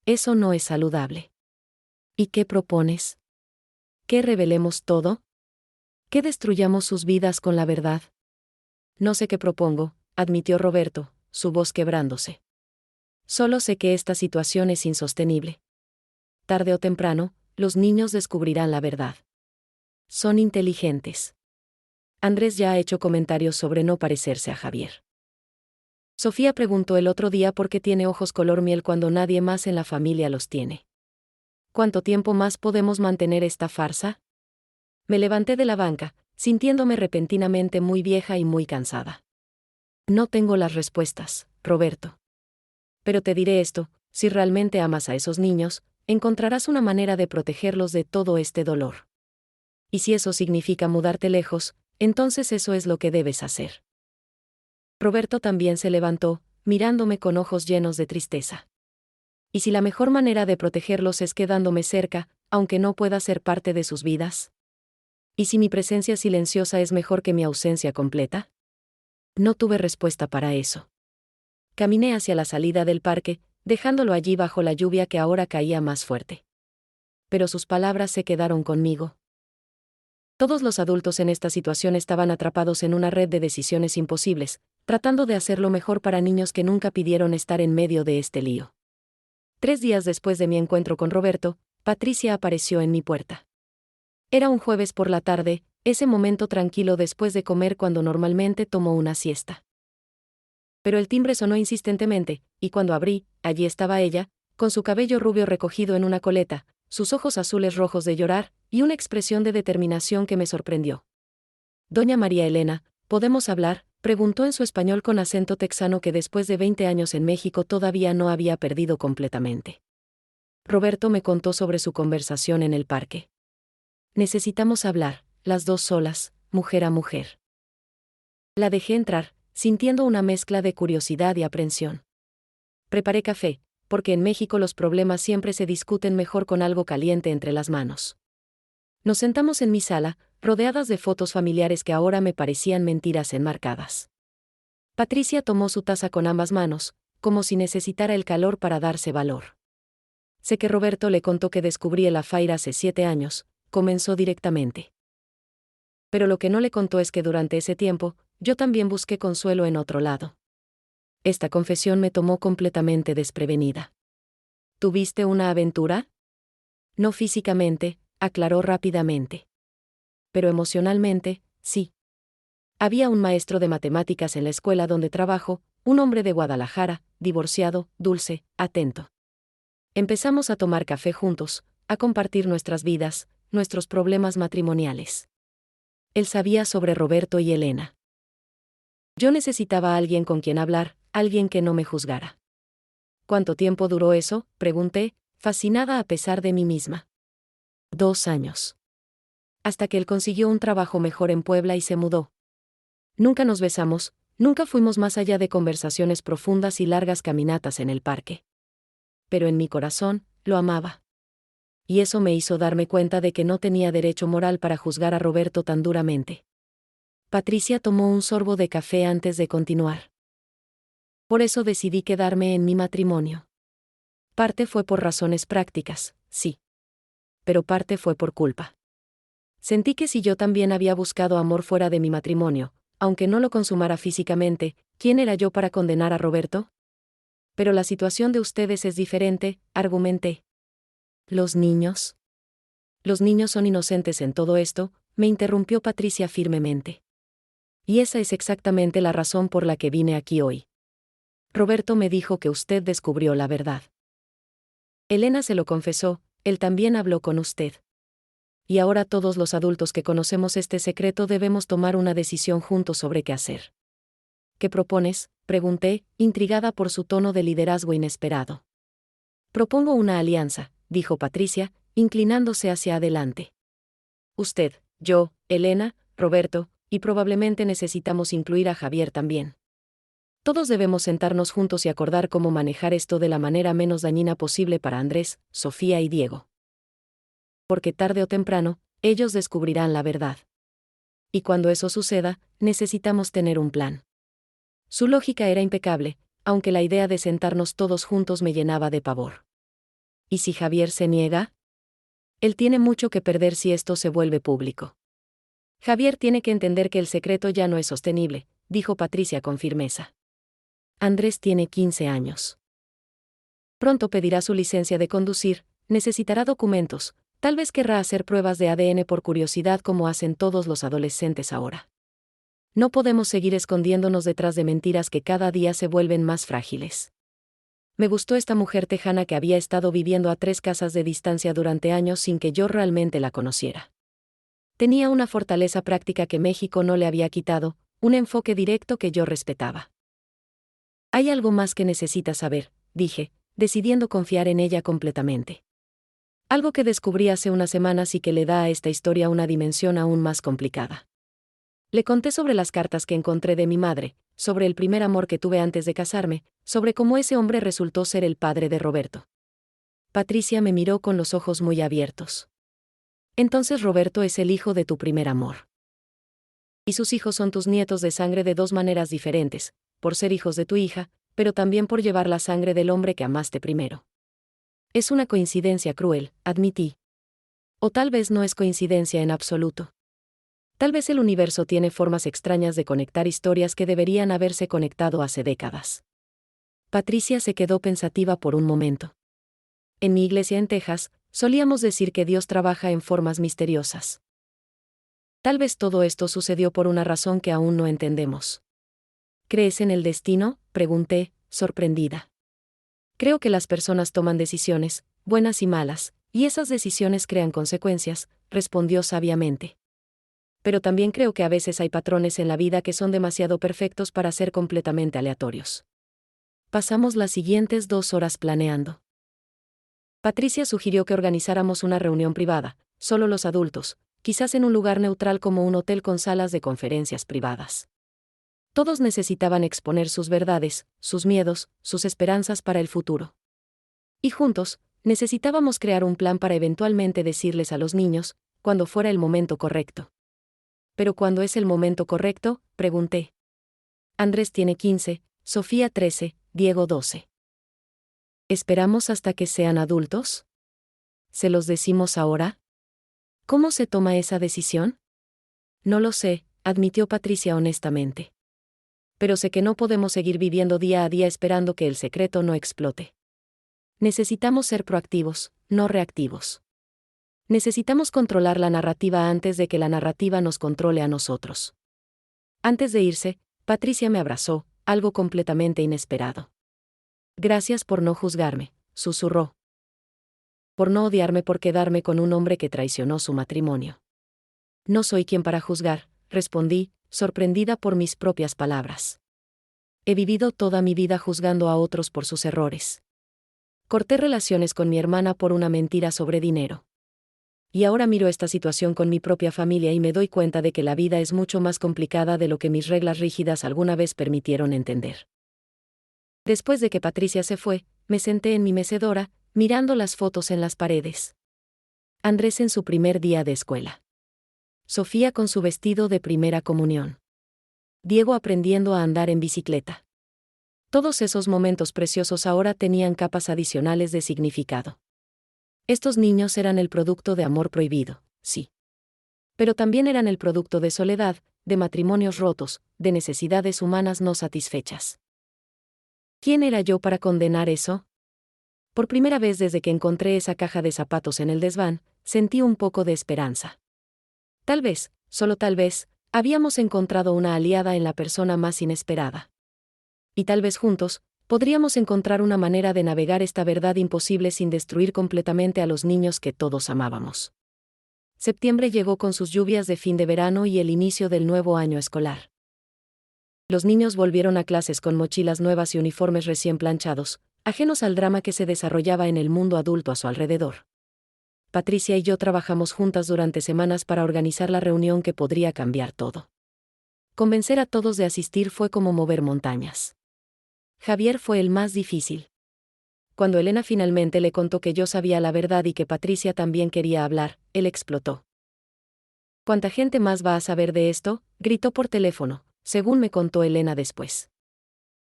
Eso no es saludable. ¿Y qué propones? ¿Que revelemos todo? ¿Que destruyamos sus vidas con la verdad? No sé qué propongo, admitió Roberto, su voz quebrándose. Solo sé que esta situación es insostenible. Tarde o temprano, los niños descubrirán la verdad. Son inteligentes. Andrés ya ha hecho comentarios sobre no parecerse a Javier. Sofía preguntó el otro día por qué tiene ojos color miel cuando nadie más en la familia los tiene. ¿Cuánto tiempo más podemos mantener esta farsa? Me levanté de la banca, sintiéndome repentinamente muy vieja y muy cansada. No tengo las respuestas, Roberto. Pero te diré esto, si realmente amas a esos niños, encontrarás una manera de protegerlos de todo este dolor. Y si eso significa mudarte lejos, entonces eso es lo que debes hacer. Roberto también se levantó, mirándome con ojos llenos de tristeza. ¿Y si la mejor manera de protegerlos es quedándome cerca, aunque no pueda ser parte de sus vidas? ¿Y si mi presencia silenciosa es mejor que mi ausencia completa? No tuve respuesta para eso. Caminé hacia la salida del parque, dejándolo allí bajo la lluvia que ahora caía más fuerte. Pero sus palabras se quedaron conmigo. Todos los adultos en esta situación estaban atrapados en una red de decisiones imposibles, tratando de hacer lo mejor para niños que nunca pidieron estar en medio de este lío. 3 días después de mi encuentro con Roberto, Patricia apareció en mi puerta. Era un jueves por la tarde, ese momento tranquilo después de comer cuando normalmente tomo una siesta. Pero el timbre sonó insistentemente, y cuando abrí, allí estaba ella, con su cabello rubio recogido en una coleta, sus ojos azules rojos de llorar, y una expresión de determinación que me sorprendió. Doña María Elena, ¿podemos hablar?, preguntó en su español con acento texano que después de 20 años en México todavía no había perdido completamente. Roberto me contó sobre su conversación en el parque. Necesitamos hablar, las dos solas, mujer a mujer. La dejé entrar, sintiendo una mezcla de curiosidad y aprensión. Preparé café, porque en México los problemas siempre se discuten mejor con algo caliente entre las manos. Nos sentamos en mi sala, rodeadas de fotos familiares que ahora me parecían mentiras enmarcadas. Patricia tomó su taza con ambas manos, como si necesitara el calor para darse valor. Sé que Roberto le contó que descubrí el affair hace 7 años, comenzó directamente. Pero lo que no le contó es que durante ese tiempo, yo también busqué consuelo en otro lado. Esta confesión me tomó completamente desprevenida. ¿Tuviste una aventura? No físicamente, aclaró rápidamente. Pero emocionalmente, sí. Había un maestro de matemáticas en la escuela donde trabajo, un hombre de Guadalajara, divorciado, dulce, atento. Empezamos a tomar café juntos, a compartir nuestras vidas, nuestros problemas matrimoniales. Él sabía sobre Roberto y Elena. Yo necesitaba a alguien con quien hablar, alguien que no me juzgara. ¿Cuánto tiempo duró eso?, pregunté, fascinada a pesar de mí misma. 2 años. Hasta que él consiguió un trabajo mejor en Puebla y se mudó. Nunca nos besamos, nunca fuimos más allá de conversaciones profundas y largas caminatas en el parque. Pero en mi corazón, lo amaba. Y eso me hizo darme cuenta de que no tenía derecho moral para juzgar a Roberto tan duramente. Patricia tomó un sorbo de café antes de continuar. Por eso decidí quedarme en mi matrimonio. Parte fue por razones prácticas, sí. Pero parte fue por culpa. Sentí que si yo también había buscado amor fuera de mi matrimonio, aunque no lo consumara físicamente, ¿quién era yo para condenar a Roberto? Pero la situación de ustedes es diferente, argumenté. ¿Los niños? Los niños son inocentes en todo esto, me interrumpió Patricia firmemente. Y esa es exactamente la razón por la que vine aquí hoy. Roberto me dijo que usted descubrió la verdad. Elena se lo confesó, él también habló con usted. Y ahora todos los adultos que conocemos este secreto debemos tomar una decisión juntos sobre qué hacer. ¿Qué propones?, pregunté, intrigada por su tono de liderazgo inesperado. Propongo una alianza, dijo Patricia, inclinándose hacia adelante. Usted, yo, Elena, Roberto, y probablemente necesitamos incluir a Javier también. Todos debemos sentarnos juntos y acordar cómo manejar esto de la manera menos dañina posible para Andrés, Sofía y Diego. Porque tarde o temprano, ellos descubrirán la verdad. Y cuando eso suceda, necesitamos tener un plan. Su lógica era impecable, aunque la idea de sentarnos todos juntos me llenaba de pavor. ¿Y si Javier se niega? Él tiene mucho que perder si esto se vuelve público. Javier tiene que entender que el secreto ya no es sostenible, dijo Patricia con firmeza. Andrés tiene 15 años. Pronto pedirá su licencia de conducir, necesitará documentos, tal vez querrá hacer pruebas de ADN por curiosidad como hacen todos los adolescentes ahora. No podemos seguir escondiéndonos detrás de mentiras que cada día se vuelven más frágiles. Me gustó esta mujer tejana que había estado viviendo a 3 casas de distancia durante años sin que yo realmente la conociera. Tenía una fortaleza práctica que México no le había quitado, un enfoque directo que yo respetaba. Hay algo más que necesitas saber, dije, decidiendo confiar en ella completamente. Algo que descubrí hace unas semanas y que le da a esta historia una dimensión aún más complicada. Le conté sobre las cartas que encontré de mi madre, sobre el primer amor que tuve antes de casarme, sobre cómo ese hombre resultó ser el padre de Roberto. Patricia me miró con los ojos muy abiertos. Entonces Roberto es el hijo de tu primer amor. Y sus hijos son tus nietos de sangre de 2 maneras diferentes, por ser hijos de tu hija, pero también por llevar la sangre del hombre que amaste primero. Es una coincidencia cruel, admití. O tal vez no es coincidencia en absoluto. Tal vez el universo tiene formas extrañas de conectar historias que deberían haberse conectado hace décadas. Patricia se quedó pensativa por un momento. En mi iglesia en Texas, solíamos decir que Dios trabaja en formas misteriosas. Tal vez todo esto sucedió por una razón que aún no entendemos. ¿Crees en el destino?, pregunté, sorprendida. Creo que las personas toman decisiones, buenas y malas, y esas decisiones crean consecuencias, respondió sabiamente. Pero también creo que a veces hay patrones en la vida que son demasiado perfectos para ser completamente aleatorios. Pasamos las siguientes 2 horas planeando. Patricia sugirió que organizáramos una reunión privada, solo los adultos, quizás en un lugar neutral como un hotel con salas de conferencias privadas. Todos necesitaban exponer sus verdades, sus miedos, sus esperanzas para el futuro. Y juntos, necesitábamos crear un plan para eventualmente decirles a los niños, cuando fuera el momento correcto. ¿Pero cuándo es el momento correcto?, pregunté. Andrés tiene 15, Sofía 13, Diego 12. ¿Esperamos hasta que sean adultos? ¿Se los decimos ahora? ¿Cómo se toma esa decisión? No lo sé, admitió Patricia honestamente. Pero sé que no podemos seguir viviendo día a día esperando que el secreto no explote. Necesitamos ser proactivos, no reactivos. Necesitamos controlar la narrativa antes de que la narrativa nos controle a nosotros. Antes de irse, Patricia me abrazó, algo completamente inesperado. Gracias por no juzgarme, susurró. Por no odiarme por quedarme con un hombre que traicionó su matrimonio. No soy quien para juzgar, respondí, sorprendida por mis propias palabras. He vivido toda mi vida juzgando a otros por sus errores. Corté relaciones con mi hermana por una mentira sobre dinero. Y ahora miro esta situación con mi propia familia y me doy cuenta de que la vida es mucho más complicada de lo que mis reglas rígidas alguna vez permitieron entender. Después de que Patricia se fue, me senté en mi mecedora, mirando las fotos en las paredes. Andrés en su primer día de escuela. Sofía con su vestido de primera comunión. Diego aprendiendo a andar en bicicleta. Todos esos momentos preciosos ahora tenían capas adicionales de significado. Estos niños eran el producto de amor prohibido, sí. Pero también eran el producto de soledad, de matrimonios rotos, de necesidades humanas no satisfechas. ¿Quién era yo para condenar eso? Por primera vez desde que encontré esa caja de zapatos en el desván, sentí un poco de esperanza. Tal vez, solo tal vez, habíamos encontrado una aliada en la persona más inesperada. Y tal vez juntos, podríamos encontrar una manera de navegar esta verdad imposible sin destruir completamente a los niños que todos amábamos. Septiembre llegó con sus lluvias de fin de verano y el inicio del nuevo año escolar. Los niños volvieron a clases con mochilas nuevas y uniformes recién planchados, ajenos al drama que se desarrollaba en el mundo adulto a su alrededor. Patricia y yo trabajamos juntas durante semanas para organizar la reunión que podría cambiar todo. Convencer a todos de asistir fue como mover montañas. Javier fue el más difícil. Cuando Elena finalmente le contó que yo sabía la verdad y que Patricia también quería hablar, él explotó. ¿Cuánta gente más va a saber de esto?, gritó por teléfono, según me contó Elena después.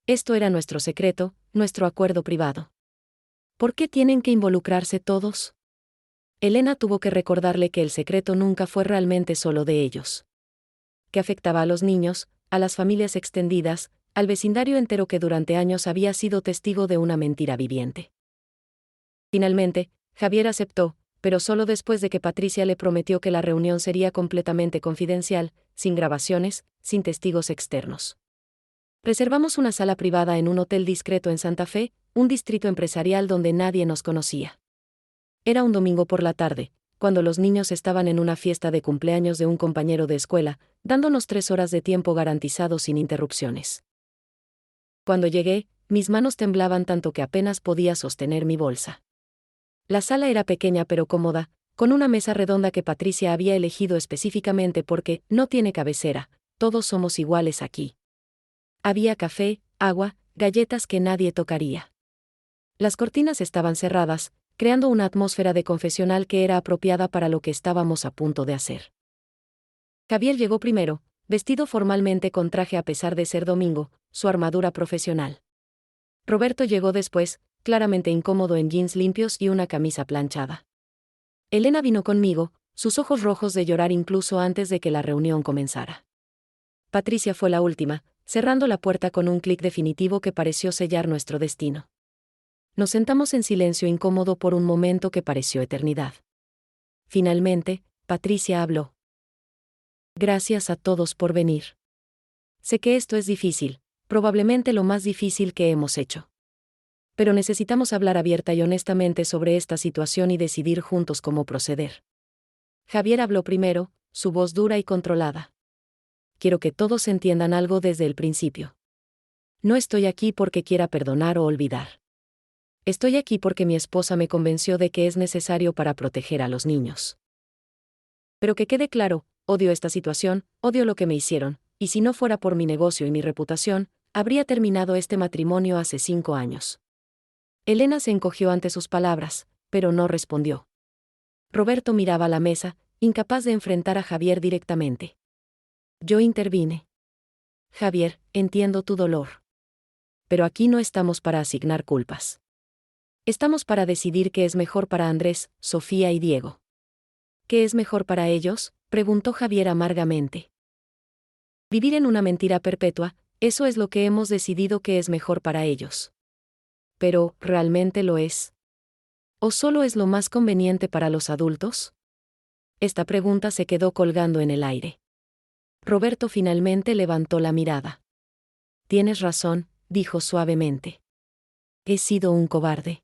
Esto era nuestro secreto, nuestro acuerdo privado. ¿Por qué tienen que involucrarse todos? Elena tuvo que recordarle que el secreto nunca fue realmente solo de ellos. Que afectaba a los niños, a las familias extendidas, al vecindario entero que durante años había sido testigo de una mentira viviente. Finalmente, Javier aceptó, pero solo después de que Patricia le prometió que la reunión sería completamente confidencial, sin grabaciones, sin testigos externos. Reservamos una sala privada en un hotel discreto en Santa Fe, un distrito empresarial donde nadie nos conocía. Era un domingo por la tarde, cuando los niños estaban en una fiesta de cumpleaños de un compañero de escuela, dándonos 3 horas de tiempo garantizado sin interrupciones. Cuando llegué, mis manos temblaban tanto que apenas podía sostener mi bolsa. La sala era pequeña pero cómoda, con una mesa redonda que Patricia había elegido específicamente porque no tiene cabecera, todos somos iguales aquí. Había café, agua, galletas que nadie tocaría. Las cortinas estaban cerradas, creando una atmósfera de confesional que era apropiada para lo que estábamos a punto de hacer. Javier llegó primero, vestido formalmente con traje a pesar de ser domingo, su armadura profesional. Roberto llegó después, claramente incómodo en jeans limpios y una camisa planchada. Elena vino conmigo, sus ojos rojos de llorar incluso antes de que la reunión comenzara. Patricia fue la última, cerrando la puerta con un clic definitivo que pareció sellar nuestro destino. Nos sentamos en silencio incómodo por un momento que pareció eternidad. Finalmente, Patricia habló. Gracias a todos por venir. Sé que esto es difícil, probablemente lo más difícil que hemos hecho. Pero necesitamos hablar abierta y honestamente sobre esta situación y decidir juntos cómo proceder. Javier habló primero, su voz dura y controlada. Quiero que todos entiendan algo desde el principio. No estoy aquí porque quiera perdonar o olvidar. Estoy aquí porque mi esposa me convenció de que es necesario para proteger a los niños. Pero que quede claro, odio esta situación, odio lo que me hicieron, y si no fuera por mi negocio y mi reputación, habría terminado este matrimonio hace 5 años. Elena se encogió ante sus palabras, pero no respondió. Roberto miraba la mesa, incapaz de enfrentar a Javier directamente. Yo intervine. Javier, entiendo tu dolor. Pero aquí no estamos para asignar culpas. Estamos para decidir qué es mejor para Andrés, Sofía y Diego. ¿Qué es mejor para ellos?, preguntó Javier amargamente. Vivir en una mentira perpetua, eso es lo que hemos decidido que es mejor para ellos. Pero, ¿realmente lo es? ¿O solo es lo más conveniente para los adultos? Esta pregunta se quedó colgando en el aire. Roberto finalmente levantó la mirada. Tienes razón, dijo suavemente. He sido un cobarde.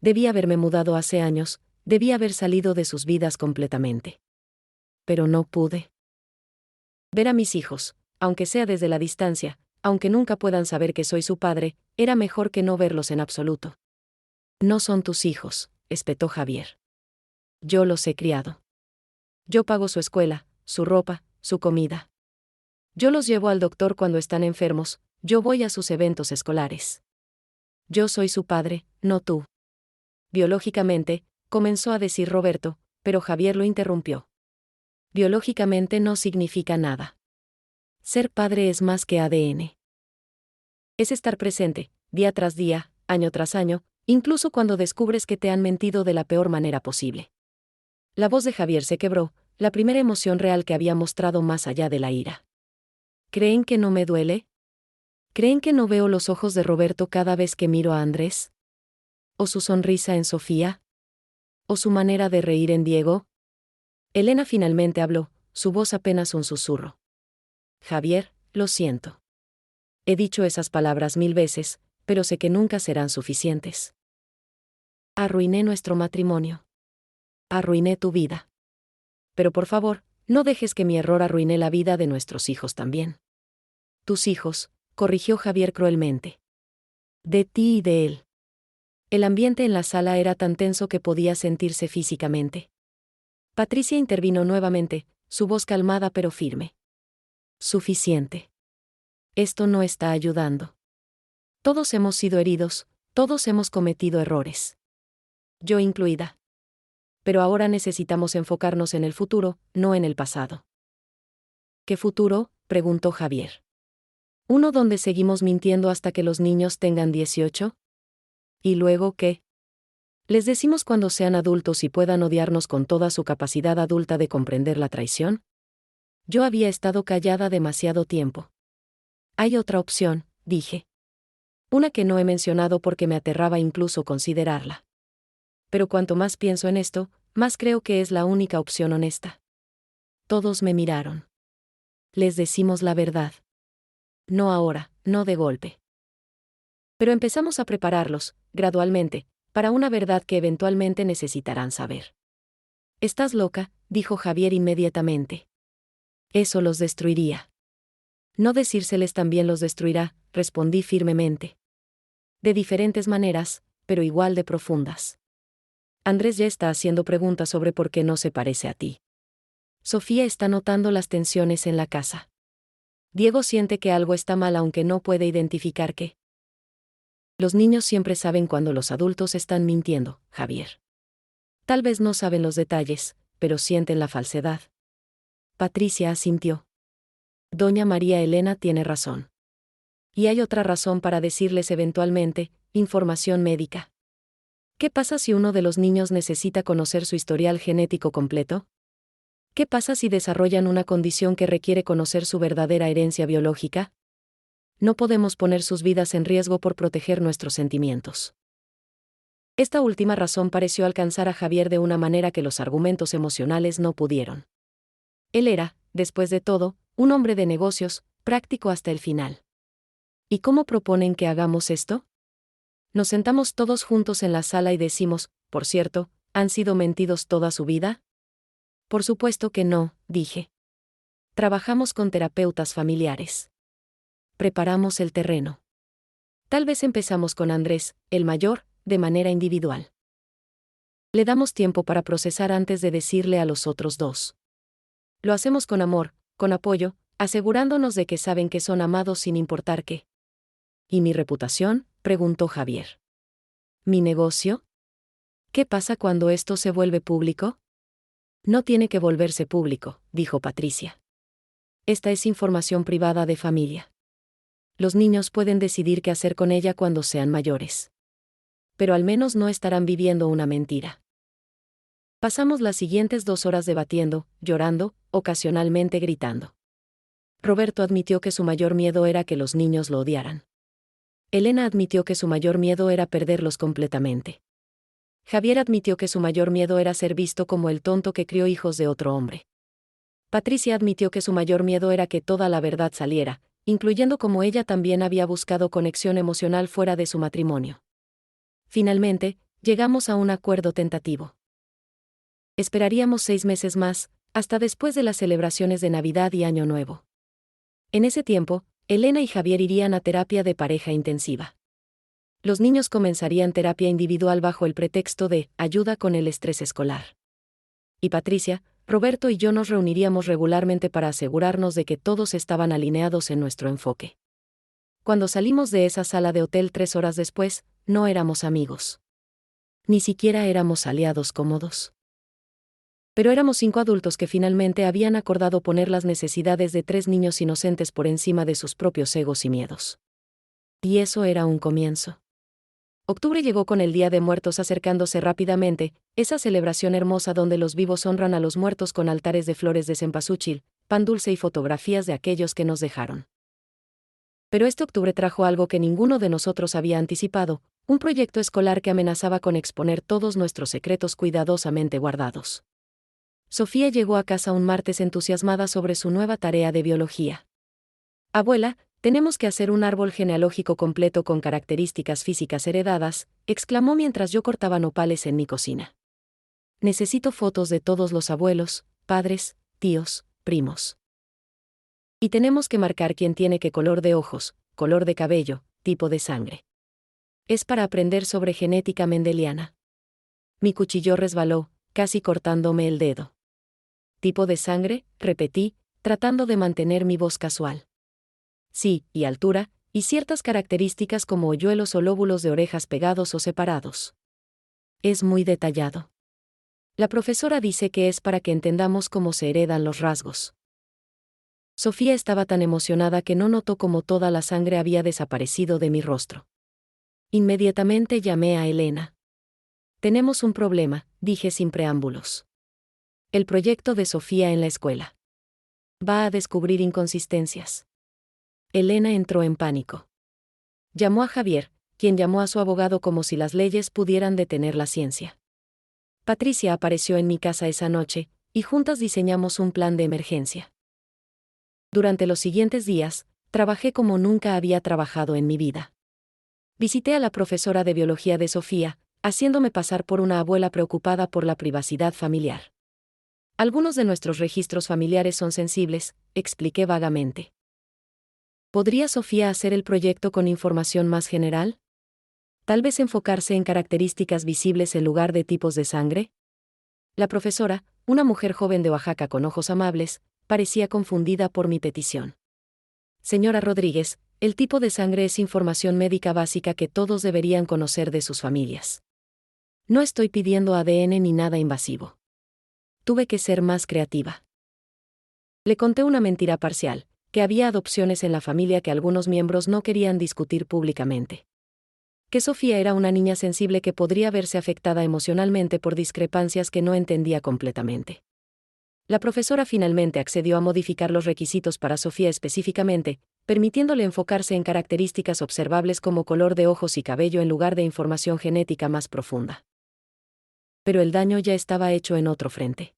Debí haberme mudado hace años, debí haber salido de sus vidas completamente. Pero no pude. Ver a mis hijos, aunque sea desde la distancia, aunque nunca puedan saber que soy su padre, era mejor que no verlos en absoluto. No son tus hijos, espetó Javier. Yo los he criado. Yo pago su escuela, su ropa, su comida. Yo los llevo al doctor cuando están enfermos, yo voy a sus eventos escolares. Yo soy su padre, no tú. Biológicamente, comenzó a decir Roberto, pero Javier lo interrumpió. Biológicamente no significa nada. Ser padre es más que ADN. Es estar presente, día tras día, año tras año, incluso cuando descubres que te han mentido de la peor manera posible. La voz de Javier se quebró, la primera emoción real que había mostrado más allá de la ira. ¿Creen que no me duele? ¿Creen que no veo los ojos de Roberto cada vez que miro a Andrés? ¿O su sonrisa en Sofía? ¿O su manera de reír en Diego? Elena finalmente habló, su voz apenas un susurro. Javier, lo siento. He dicho esas palabras 1000 veces, pero sé que nunca serán suficientes. Arruiné nuestro matrimonio. Arruiné tu vida. Pero por favor, no dejes que mi error arruine la vida de nuestros hijos también. Tus hijos, corrigió Javier cruelmente. De ti y de él. El ambiente en la sala era tan tenso que podía sentirse físicamente. Patricia intervino nuevamente, su voz calmada pero firme. Suficiente. Esto no está ayudando. Todos hemos sido heridos, todos hemos cometido errores. Yo incluida. Pero ahora necesitamos enfocarnos en el futuro, no en el pasado. ¿Qué futuro?, preguntó Javier. ¿Uno donde seguimos mintiendo hasta que los niños tengan 18? ¿Y luego qué? ¿Les decimos cuando sean adultos y puedan odiarnos con toda su capacidad adulta de comprender la traición? Yo había estado callada demasiado tiempo. Hay otra opción, dije. Una que no he mencionado porque me aterraba incluso considerarla. Pero cuanto más pienso en esto, más creo que es la única opción honesta. Todos me miraron. Les decimos la verdad. No ahora, no de golpe. Pero empezamos a prepararlos, gradualmente, para una verdad que eventualmente necesitarán saber. Estás loca, dijo Javier inmediatamente. Eso los destruiría. No decírseles también los destruirá, respondí firmemente. De diferentes maneras, pero igual de profundas. Andrés ya está haciendo preguntas sobre por qué no se parece a ti. Sofía está notando las tensiones en la casa. Diego siente que algo está mal aunque no puede identificar qué. Los niños siempre saben cuando los adultos están mintiendo, Javier. Tal vez no saben los detalles, pero sienten la falsedad. Patricia asintió. Doña María Elena tiene razón. Y hay otra razón para decirles eventualmente, información médica. ¿Qué pasa si uno de los niños necesita conocer su historial genético completo? ¿Qué pasa si desarrollan una condición que requiere conocer su verdadera herencia biológica? No podemos poner sus vidas en riesgo por proteger nuestros sentimientos. Esta última razón pareció alcanzar a Javier de una manera que los argumentos emocionales no pudieron. Él era, después de todo, un hombre de negocios, práctico hasta el final. ¿Y cómo proponen que hagamos esto? Nos sentamos todos juntos en la sala y decimos, por cierto, ¿han sido mentidos toda su vida? Por supuesto que no, dije. Trabajamos con terapeutas familiares. Preparamos el terreno. Tal vez empezamos con Andrés, el mayor, de manera individual. Le damos tiempo para procesar antes de decirle a los otros dos. Lo hacemos con amor, con apoyo, asegurándonos de que saben que son amados sin importar qué. ¿Y mi reputación?, preguntó Javier. ¿Mi negocio? ¿Qué pasa cuando esto se vuelve público? No tiene que volverse público, dijo Patricia. Esta es información privada de familia. Los niños pueden decidir qué hacer con ella cuando sean mayores. Pero al menos no estarán viviendo una mentira. Pasamos las siguientes 2 horas debatiendo, llorando, ocasionalmente gritando. Roberto admitió que su mayor miedo era que los niños lo odiaran. Elena admitió que su mayor miedo era perderlos completamente. Javier admitió que su mayor miedo era ser visto como el tonto que crió hijos de otro hombre. Patricia admitió que su mayor miedo era que toda la verdad saliera, incluyendo cómo ella también había buscado conexión emocional fuera de su matrimonio. Finalmente, llegamos a un acuerdo tentativo. Esperaríamos 6 meses más, hasta después de las celebraciones de Navidad y Año Nuevo. En ese tiempo, Elena y Javier irían a terapia de pareja intensiva. Los niños comenzarían terapia individual bajo el pretexto de ayuda con el estrés escolar. Y Patricia, Roberto y yo nos reuniríamos regularmente para asegurarnos de que todos estaban alineados en nuestro enfoque. Cuando salimos de esa sala de hotel 3 horas después, no éramos amigos. Ni siquiera éramos aliados cómodos. Pero éramos 5 adultos que finalmente habían acordado poner las necesidades de 3 niños inocentes por encima de sus propios egos y miedos. Y eso era un comienzo. Octubre llegó con el Día de Muertos acercándose rápidamente, esa celebración hermosa donde los vivos honran a los muertos con altares de flores de cempasúchil, pan dulce y fotografías de aquellos que nos dejaron. Pero este octubre trajo algo que ninguno de nosotros había anticipado, un proyecto escolar que amenazaba con exponer todos nuestros secretos cuidadosamente guardados. Sofía llegó a casa un martes entusiasmada sobre su nueva tarea de biología. «Abuela, tenemos que hacer un árbol genealógico completo con características físicas heredadas», exclamó mientras yo cortaba nopales en mi cocina. «Necesito fotos de todos los abuelos, padres, tíos, primos. Y tenemos que marcar quién tiene qué color de ojos, color de cabello, tipo de sangre. Es para aprender sobre genética mendeliana». Mi cuchillo resbaló, casi cortándome el dedo. «¿Tipo de sangre?», repetí, tratando de mantener mi voz casual. «Sí, y altura, y ciertas características como hoyuelos o lóbulos de orejas pegados o separados. Es muy detallado. La profesora dice que es para que entendamos cómo se heredan los rasgos». Sofía estaba tan emocionada que no notó cómo toda la sangre había desaparecido de mi rostro. Inmediatamente llamé a Elena. «Tenemos un problema», dije sin preámbulos. «El proyecto de Sofía en la escuela. Va a descubrir inconsistencias». Elena entró en pánico. Llamó a Javier, quien llamó a su abogado como si las leyes pudieran detener la ciencia. Patricia apareció en mi casa esa noche, y juntas diseñamos un plan de emergencia. Durante los siguientes días, trabajé como nunca había trabajado en mi vida. Visité a la profesora de biología de Sofía, haciéndome pasar por una abuela preocupada por la privacidad familiar. «Algunos de nuestros registros familiares son sensibles», expliqué vagamente. ¿Podría Sofía hacer el proyecto con información más general? ¿Tal vez enfocarse en características visibles en lugar de tipos de sangre? La profesora, una mujer joven de Oaxaca con ojos amables, parecía confundida por mi petición. «Señora Rodríguez, el tipo de sangre es información médica básica que todos deberían conocer de sus familias. No estoy pidiendo ADN ni nada invasivo». Tuve que ser más creativa. Le conté una mentira parcial, que había adopciones en la familia que algunos miembros no querían discutir públicamente. Que Sofía era una niña sensible que podría verse afectada emocionalmente por discrepancias que no entendía completamente. La profesora finalmente accedió a modificar los requisitos para Sofía específicamente, permitiéndole enfocarse en características observables como color de ojos y cabello en lugar de información genética más profunda. Pero el daño ya estaba hecho en otro frente.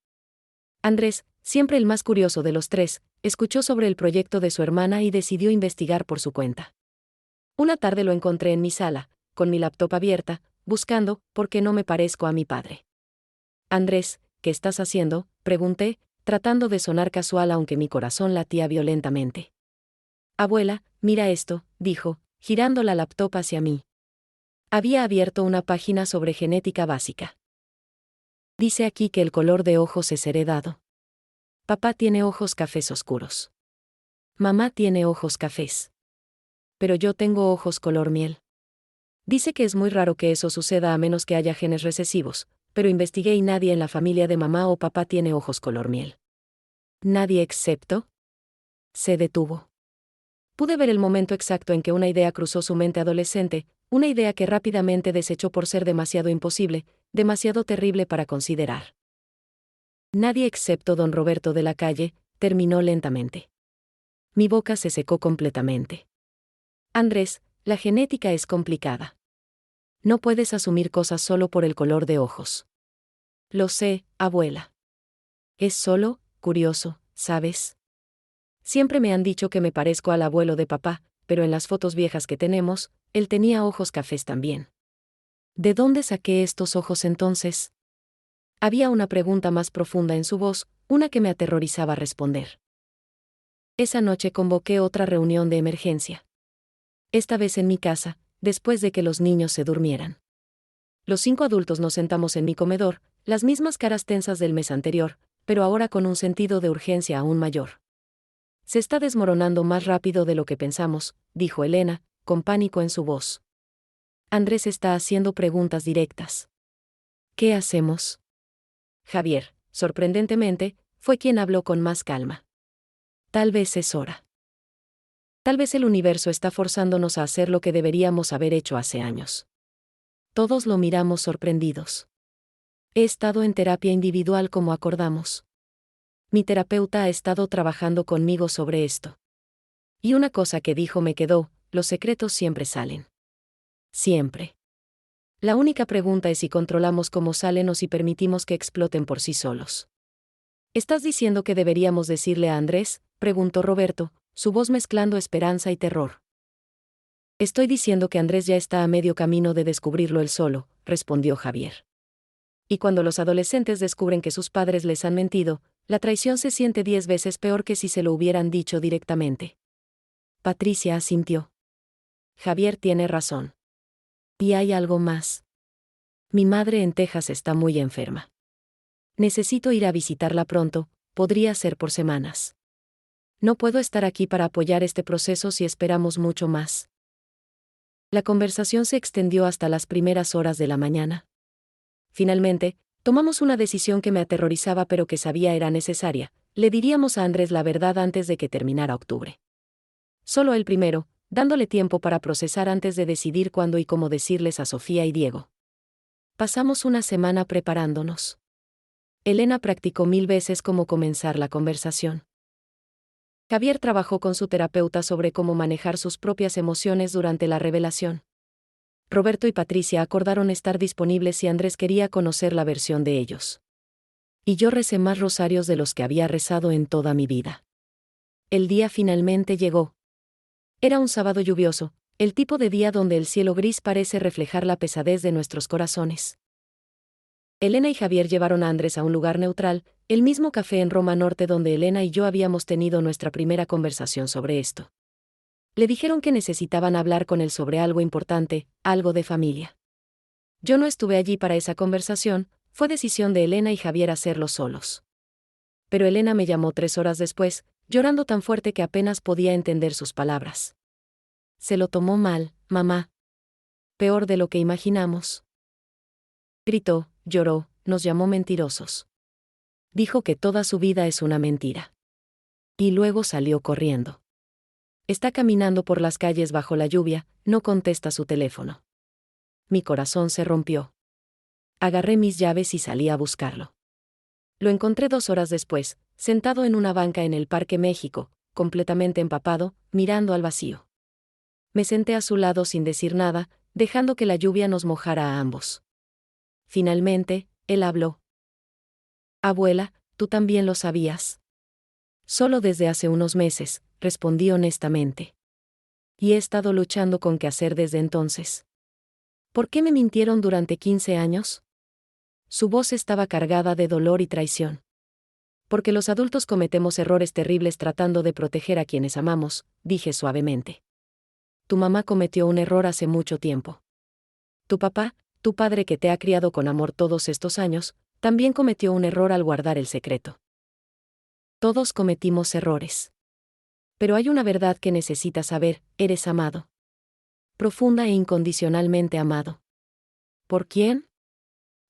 Andrés, siempre el más curioso de los 3, escuchó sobre el proyecto de su hermana y decidió investigar por su cuenta. Una tarde lo encontré en mi sala, con mi laptop abierta, buscando por qué no me parezco a mi padre. «Andrés, ¿qué estás haciendo?», pregunté, tratando de sonar casual aunque mi corazón latía violentamente. «Abuela, mira esto», dijo, girando la laptop hacia mí. Había abierto una página sobre genética básica. Dice aquí que el color de ojos es heredado. Papá tiene ojos cafés oscuros. Mamá tiene ojos cafés. Pero yo tengo ojos color miel. Dice que es muy raro que eso suceda a menos que haya genes recesivos, pero investigué y nadie en la familia de mamá o papá tiene ojos color miel. ¿Nadie excepto? Se detuvo. Pude ver el momento exacto en que una idea cruzó su mente adolescente, una idea que rápidamente desechó por ser demasiado imposible, demasiado terrible para considerar. «Nadie excepto don Roberto de la Calle», terminó lentamente. Mi boca se secó completamente. «Andrés, la genética es complicada. No puedes asumir cosas solo por el color de ojos. Lo sé, abuela. Es solo, curioso, ¿sabes? Siempre me han dicho que me parezco al abuelo de papá, pero en las fotos viejas que tenemos, él tenía ojos cafés también. ¿De dónde saqué estos ojos entonces? Había una pregunta más profunda en su voz, una que me aterrorizaba responder. Esa noche convoqué otra reunión de emergencia. Esta vez en mi casa, después de que los niños se durmieran. Los 5 adultos nos sentamos en mi comedor, las mismas caras tensas del mes anterior, pero ahora con un sentido de urgencia aún mayor. Se está desmoronando más rápido de lo que pensamos, dijo Elena, con pánico en su voz. Andrés está haciendo preguntas directas. ¿Qué hacemos? Javier, sorprendentemente, fue quien habló con más calma. Tal vez es hora. Tal vez el universo está forzándonos a hacer lo que deberíamos haber hecho hace años. Todos lo miramos sorprendidos. He estado en terapia individual como acordamos. Mi terapeuta ha estado trabajando conmigo sobre esto. Y una cosa que dijo me quedó: los secretos siempre salen. Siempre. La única pregunta es si controlamos cómo salen o si permitimos que exploten por sí solos. ¿Estás diciendo que deberíamos decirle a Andrés?, preguntó Roberto, su voz mezclando esperanza y terror. Estoy diciendo que Andrés ya está a medio camino de descubrirlo él solo, respondió Javier. Y cuando los adolescentes descubren que sus padres les han mentido, la traición se siente 10 veces peor que si se lo hubieran dicho directamente. Patricia asintió. Javier tiene razón. Y hay algo más. Mi madre en Texas está muy enferma. Necesito ir a visitarla pronto, podría ser por semanas. No puedo estar aquí para apoyar este proceso si esperamos mucho más. La conversación se extendió hasta las primeras horas de la mañana. Finalmente, tomamos una decisión que me aterrorizaba pero que sabía era necesaria: le diríamos a Andrés la verdad antes de que terminara octubre. Solo el primero, dándole tiempo para procesar antes de decidir cuándo y cómo decirles a Sofía y Diego. Pasamos una semana preparándonos. Elena practicó 1000 veces cómo comenzar la conversación. Javier trabajó con su terapeuta sobre cómo manejar sus propias emociones durante la revelación. Roberto y Patricia acordaron estar disponibles si Andrés quería conocer la versión de ellos. Y yo recé más rosarios de los que había rezado en toda mi vida. El día finalmente llegó. Era un sábado lluvioso, el tipo de día donde el cielo gris parece reflejar la pesadez de nuestros corazones. Elena y Javier llevaron a Andrés a un lugar neutral, el mismo café en Roma Norte donde Elena y yo habíamos tenido nuestra primera conversación sobre esto. Le dijeron que necesitaban hablar con él sobre algo importante, algo de familia. Yo no estuve allí para esa conversación, fue decisión de Elena y Javier hacerlo solos. Pero Elena me llamó 3 horas después, llorando tan fuerte que apenas podía entender sus palabras. Se lo tomó mal, mamá. Peor de lo que imaginamos. Gritó, lloró, nos llamó mentirosos. Dijo que toda su vida es una mentira. Y luego salió corriendo. Está caminando por las calles bajo la lluvia, no contesta su teléfono. Mi corazón se rompió. Agarré mis llaves y salí a buscarlo. Lo encontré 2 horas después, sentado en una banca en el Parque México, completamente empapado, mirando al vacío. Me senté a su lado sin decir nada, dejando que la lluvia nos mojara a ambos. Finalmente, él habló. Abuela, tú también lo sabías. Solo desde hace unos meses, respondí honestamente. Y he estado luchando con qué hacer desde entonces. ¿Por qué me mintieron durante 15 años? Su voz estaba cargada de dolor y traición. Porque los adultos cometemos errores terribles tratando de proteger a quienes amamos, dije suavemente. Tu mamá cometió un error hace mucho tiempo. Tu papá, tu padre que te ha criado con amor todos estos años, también cometió un error al guardar el secreto. Todos cometimos errores. Pero hay una verdad que necesitas saber: eres amado. Profunda e incondicionalmente amado. ¿Por quién?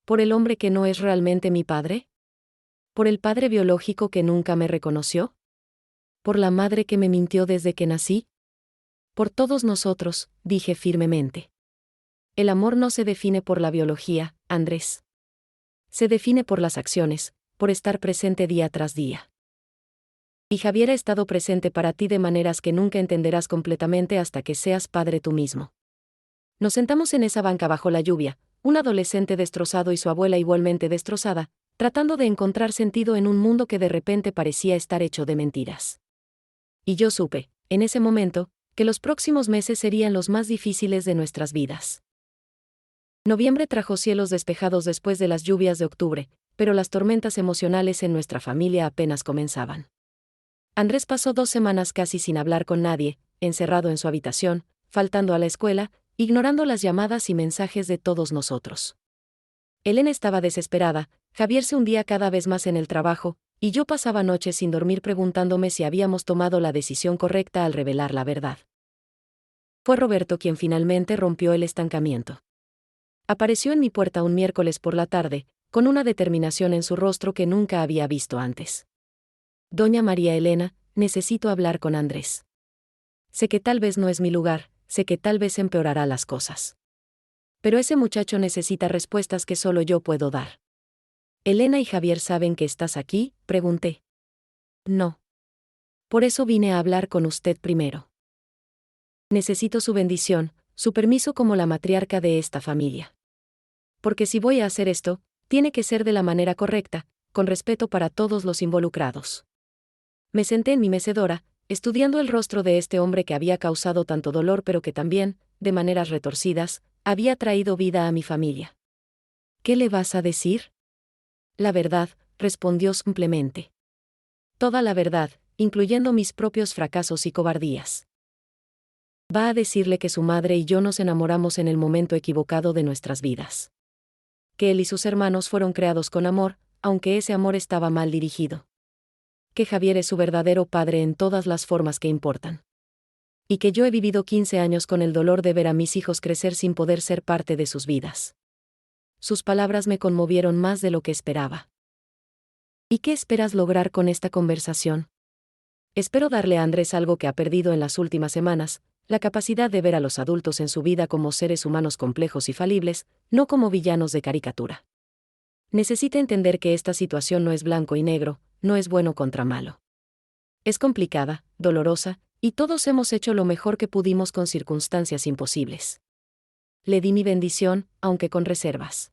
¿Por el hombre que no es realmente mi padre? ¿Por el padre biológico que nunca me reconoció? ¿Por la madre que me mintió desde que nací? Por todos nosotros, dije firmemente. El amor no se define por la biología, Andrés. Se define por las acciones, por estar presente día tras día. Y Javier ha estado presente para ti de maneras que nunca entenderás completamente hasta que seas padre tú mismo. Nos sentamos en esa banca bajo la lluvia, un adolescente destrozado y su abuela igualmente destrozada, tratando de encontrar sentido en un mundo que de repente parecía estar hecho de mentiras. Y yo supe, en ese momento, que los próximos meses serían los más difíciles de nuestras vidas. Noviembre trajo cielos despejados después de las lluvias de octubre, pero las tormentas emocionales en nuestra familia apenas comenzaban. Andrés pasó 2 semanas casi sin hablar con nadie, encerrado en su habitación, faltando a la escuela, ignorando las llamadas y mensajes de todos nosotros. Elena estaba desesperada, Javier se hundía cada vez más en el trabajo, y yo pasaba noches sin dormir preguntándome si habíamos tomado la decisión correcta al revelar la verdad. Fue Roberto quien finalmente rompió el estancamiento. Apareció en mi puerta un miércoles por la tarde, con una determinación en su rostro que nunca había visto antes. Doña María Elena, necesito hablar con Andrés. Sé que tal vez no es mi lugar, sé que tal vez empeorará las cosas. Pero ese muchacho necesita respuestas que solo yo puedo dar. ¿Elena y Javier saben que estás aquí?, pregunté. No. Por eso vine a hablar con usted primero. Necesito su bendición, su permiso como la matriarca de esta familia. Porque si voy a hacer esto, tiene que ser de la manera correcta, con respeto para todos los involucrados. Me senté en mi mecedora, estudiando el rostro de este hombre que había causado tanto dolor pero que también, de maneras retorcidas, había traído vida a mi familia. ¿Qué le vas a decir? La verdad, respondió simplemente. Toda la verdad, incluyendo mis propios fracasos y cobardías. Va a decirle que su madre y yo nos enamoramos en el momento equivocado de nuestras vidas. Que él y sus hermanos fueron creados con amor, aunque ese amor estaba mal dirigido. Que Javier es su verdadero padre en todas las formas que importan. Y que yo he vivido 15 años con el dolor de ver a mis hijos crecer sin poder ser parte de sus vidas. Sus palabras me conmovieron más de lo que esperaba. ¿Y qué esperas lograr con esta conversación? Espero darle a Andrés algo que ha perdido en las últimas semanas, la capacidad de ver a los adultos en su vida como seres humanos complejos y falibles, no como villanos de caricatura. Necesita entender que esta situación no es blanco y negro, no es bueno contra malo. Es complicada, dolorosa, y todos hemos hecho lo mejor que pudimos con circunstancias imposibles. Le di mi bendición, aunque con reservas.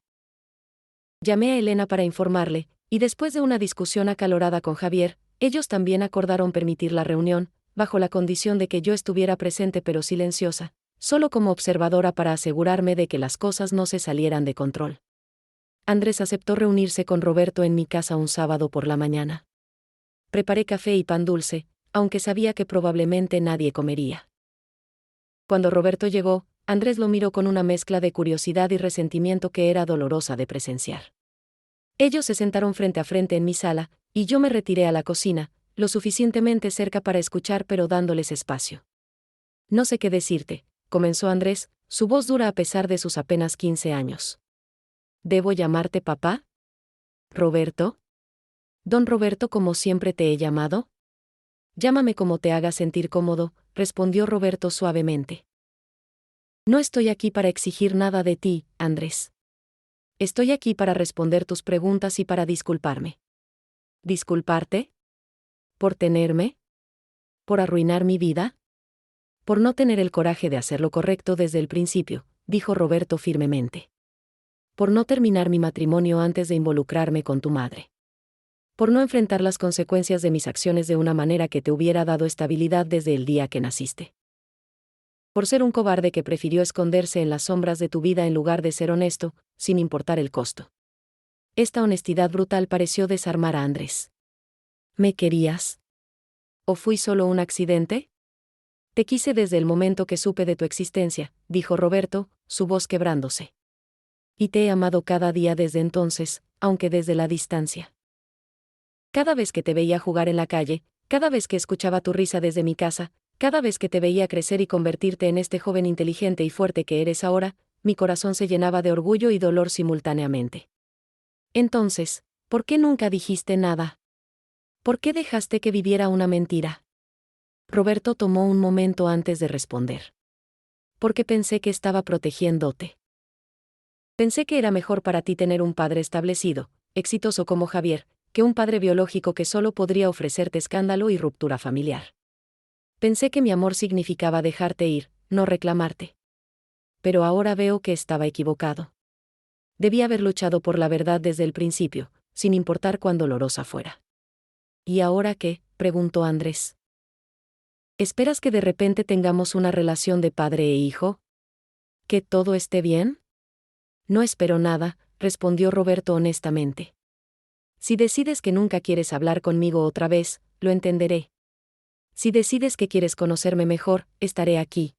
Llamé a Elena para informarle, y después de una discusión acalorada con Javier, ellos también acordaron permitir la reunión, bajo la condición de que yo estuviera presente pero silenciosa, solo como observadora para asegurarme de que las cosas no se salieran de control. Andrés aceptó reunirse con Roberto en mi casa un sábado por la mañana. Preparé café y pan dulce, aunque sabía que probablemente nadie comería. Cuando Roberto llegó, Andrés lo miró con una mezcla de curiosidad y resentimiento que era dolorosa de presenciar. Ellos se sentaron frente a frente en mi sala, y yo me retiré a la cocina, lo suficientemente cerca para escuchar pero dándoles espacio. No sé qué decirte, comenzó Andrés, su voz dura a pesar de sus apenas 15 años. ¿Debo llamarte papá? ¿Roberto? ¿Don Roberto como siempre te he llamado? Llámame como te haga sentir cómodo, respondió Roberto suavemente. No estoy aquí para exigir nada de ti, Andrés. Estoy aquí para responder tus preguntas y para disculparme. ¿Disculparte? ¿Por tenerme? ¿Por arruinar mi vida? Por no tener el coraje de hacer lo correcto desde el principio, dijo Roberto firmemente. Por no terminar mi matrimonio antes de involucrarme con tu madre. Por no enfrentar las consecuencias de mis acciones de una manera que te hubiera dado estabilidad desde el día que naciste. Por ser un cobarde que prefirió esconderse en las sombras de tu vida en lugar de ser honesto, sin importar el costo. Esta honestidad brutal pareció desarmar a Andrés. ¿Me querías? ¿O fui solo un accidente? Te quise desde el momento que supe de tu existencia, dijo Roberto, su voz quebrándose. Y te he amado cada día desde entonces, aunque desde la distancia. Cada vez que te veía jugar en la calle, cada vez que escuchaba tu risa desde mi casa, cada vez que te veía crecer y convertirte en este joven inteligente y fuerte que eres ahora, mi corazón se llenaba de orgullo y dolor simultáneamente. Entonces, ¿por qué nunca dijiste nada? ¿Por qué dejaste que viviera una mentira? Roberto tomó un momento antes de responder. Porque pensé que estaba protegiéndote. Pensé que era mejor para ti tener un padre establecido, exitoso como Javier, que un padre biológico que solo podría ofrecerte escándalo y ruptura familiar. Pensé que mi amor significaba dejarte ir, no reclamarte. pero ahora veo que estaba equivocado. Debí haber luchado por la verdad desde el principio, sin importar cuán dolorosa fuera. ¿Y ahora qué?, preguntó Andrés. ¿Esperas que de repente tengamos una relación de padre e hijo? ¿Que todo esté bien? No espero nada, respondió Roberto honestamente. Si decides que nunca quieres hablar conmigo otra vez, lo entenderé. Si decides que quieres conocerme mejor, estaré aquí.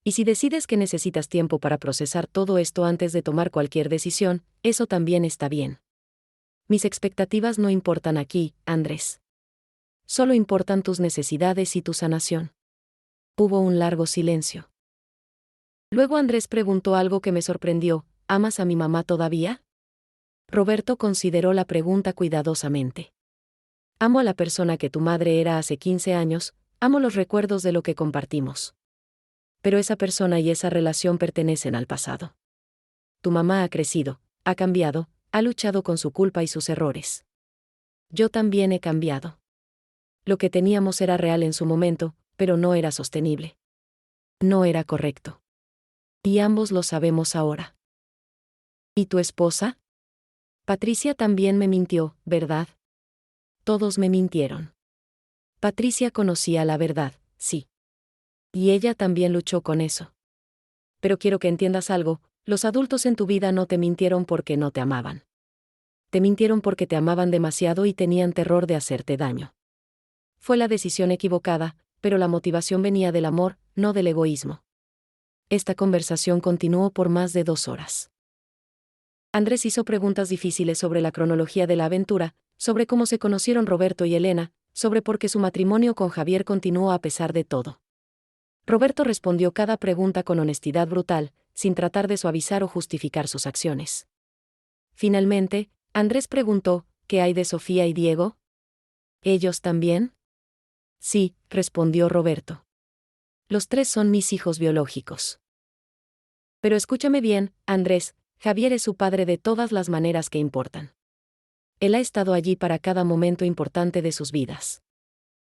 Y si decides que necesitas tiempo para procesar todo esto antes de tomar cualquier decisión, eso también está bien. Mis expectativas no importan aquí, Andrés. Solo importan tus necesidades y tu sanación. Hubo un largo silencio. Luego Andrés preguntó algo que me sorprendió: ¿amas a mi mamá todavía? Roberto consideró la pregunta cuidadosamente. Amo a la persona que tu madre era hace 15 años, amo los recuerdos de lo que compartimos. Pero esa persona y esa relación pertenecen al pasado. Tu mamá ha crecido, ha cambiado, ha luchado con su culpa y sus errores. Yo también he cambiado. Lo que teníamos era real en su momento, pero no era sostenible. No era correcto. Y ambos lo sabemos ahora. ¿Y tu esposa? Patricia también me mintió, ¿verdad? Todos me mintieron. Patricia conocía la verdad, sí. Y ella también luchó con eso. Pero quiero que entiendas algo: los adultos en tu vida no te mintieron porque no te amaban. Te mintieron porque te amaban demasiado y tenían terror de hacerte daño. Fue la decisión equivocada, pero la motivación venía del amor, no del egoísmo. Esta conversación continuó por más de 2 horas. Andrés hizo preguntas difíciles sobre la cronología de la aventura, sobre cómo se conocieron Roberto y Elena, sobre por qué su matrimonio con Javier continuó a pesar de todo. Roberto respondió cada pregunta con honestidad brutal, sin tratar de suavizar o justificar sus acciones. Finalmente, Andrés preguntó: ¿qué hay de Sofía y Diego? ¿Ellos también? Sí, respondió Roberto. Los 3 son mis hijos biológicos. Pero escúchame bien, Andrés, Javier es su padre de todas las maneras que importan. Él ha estado allí para cada momento importante de sus vidas.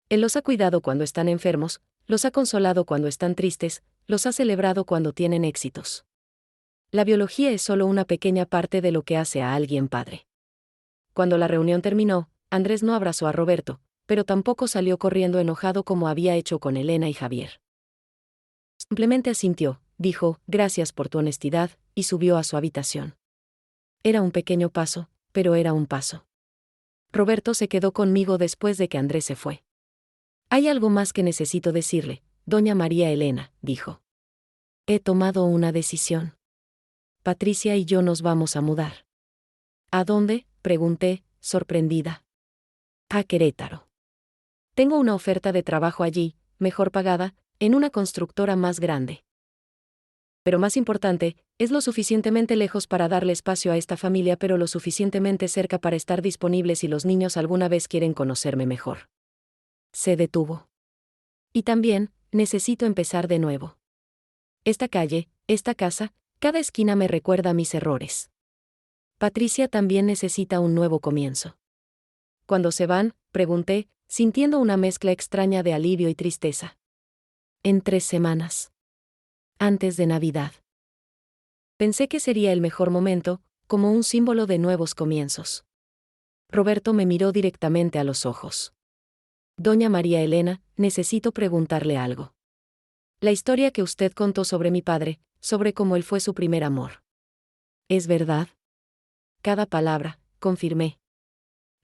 Él los ha cuidado cuando están enfermos, los ha consolado cuando están tristes, los ha celebrado cuando tienen éxitos. La biología es solo una pequeña parte de lo que hace a alguien padre. Cuando la reunión terminó, Andrés no abrazó a Roberto, pero tampoco salió corriendo enojado como había hecho con Elena y Javier. Simplemente asintió, dijo: gracias por tu honestidad, y subió a su habitación. Era un pequeño paso, pero era un paso. Roberto se quedó conmigo después de que Andrés se fue. Hay algo más que necesito decirle, doña María Elena, dijo. He tomado una decisión. Patricia y yo nos vamos a mudar. ¿A dónde?, pregunté, sorprendida. A Querétaro. Tengo una oferta de trabajo allí, mejor pagada, en una constructora más grande. Pero más importante, es lo suficientemente lejos para darle espacio a esta familia, pero lo suficientemente cerca para estar disponible si los niños alguna vez quieren conocerme mejor. Se detuvo. Y también, necesito empezar de nuevo. Esta calle, esta casa, cada esquina me recuerda mis errores. Patricia también necesita un nuevo comienzo. ¿Cuándo se van?, pregunté, sintiendo una mezcla extraña de alivio y tristeza. En 3 semanas. Antes de Navidad. Pensé que sería el mejor momento, como un símbolo de nuevos comienzos. Roberto me miró directamente a los ojos. Doña María Elena, necesito preguntarle algo. La historia que usted contó sobre mi padre, sobre cómo él fue su primer amor. ¿Es verdad? Cada palabra, confirmé.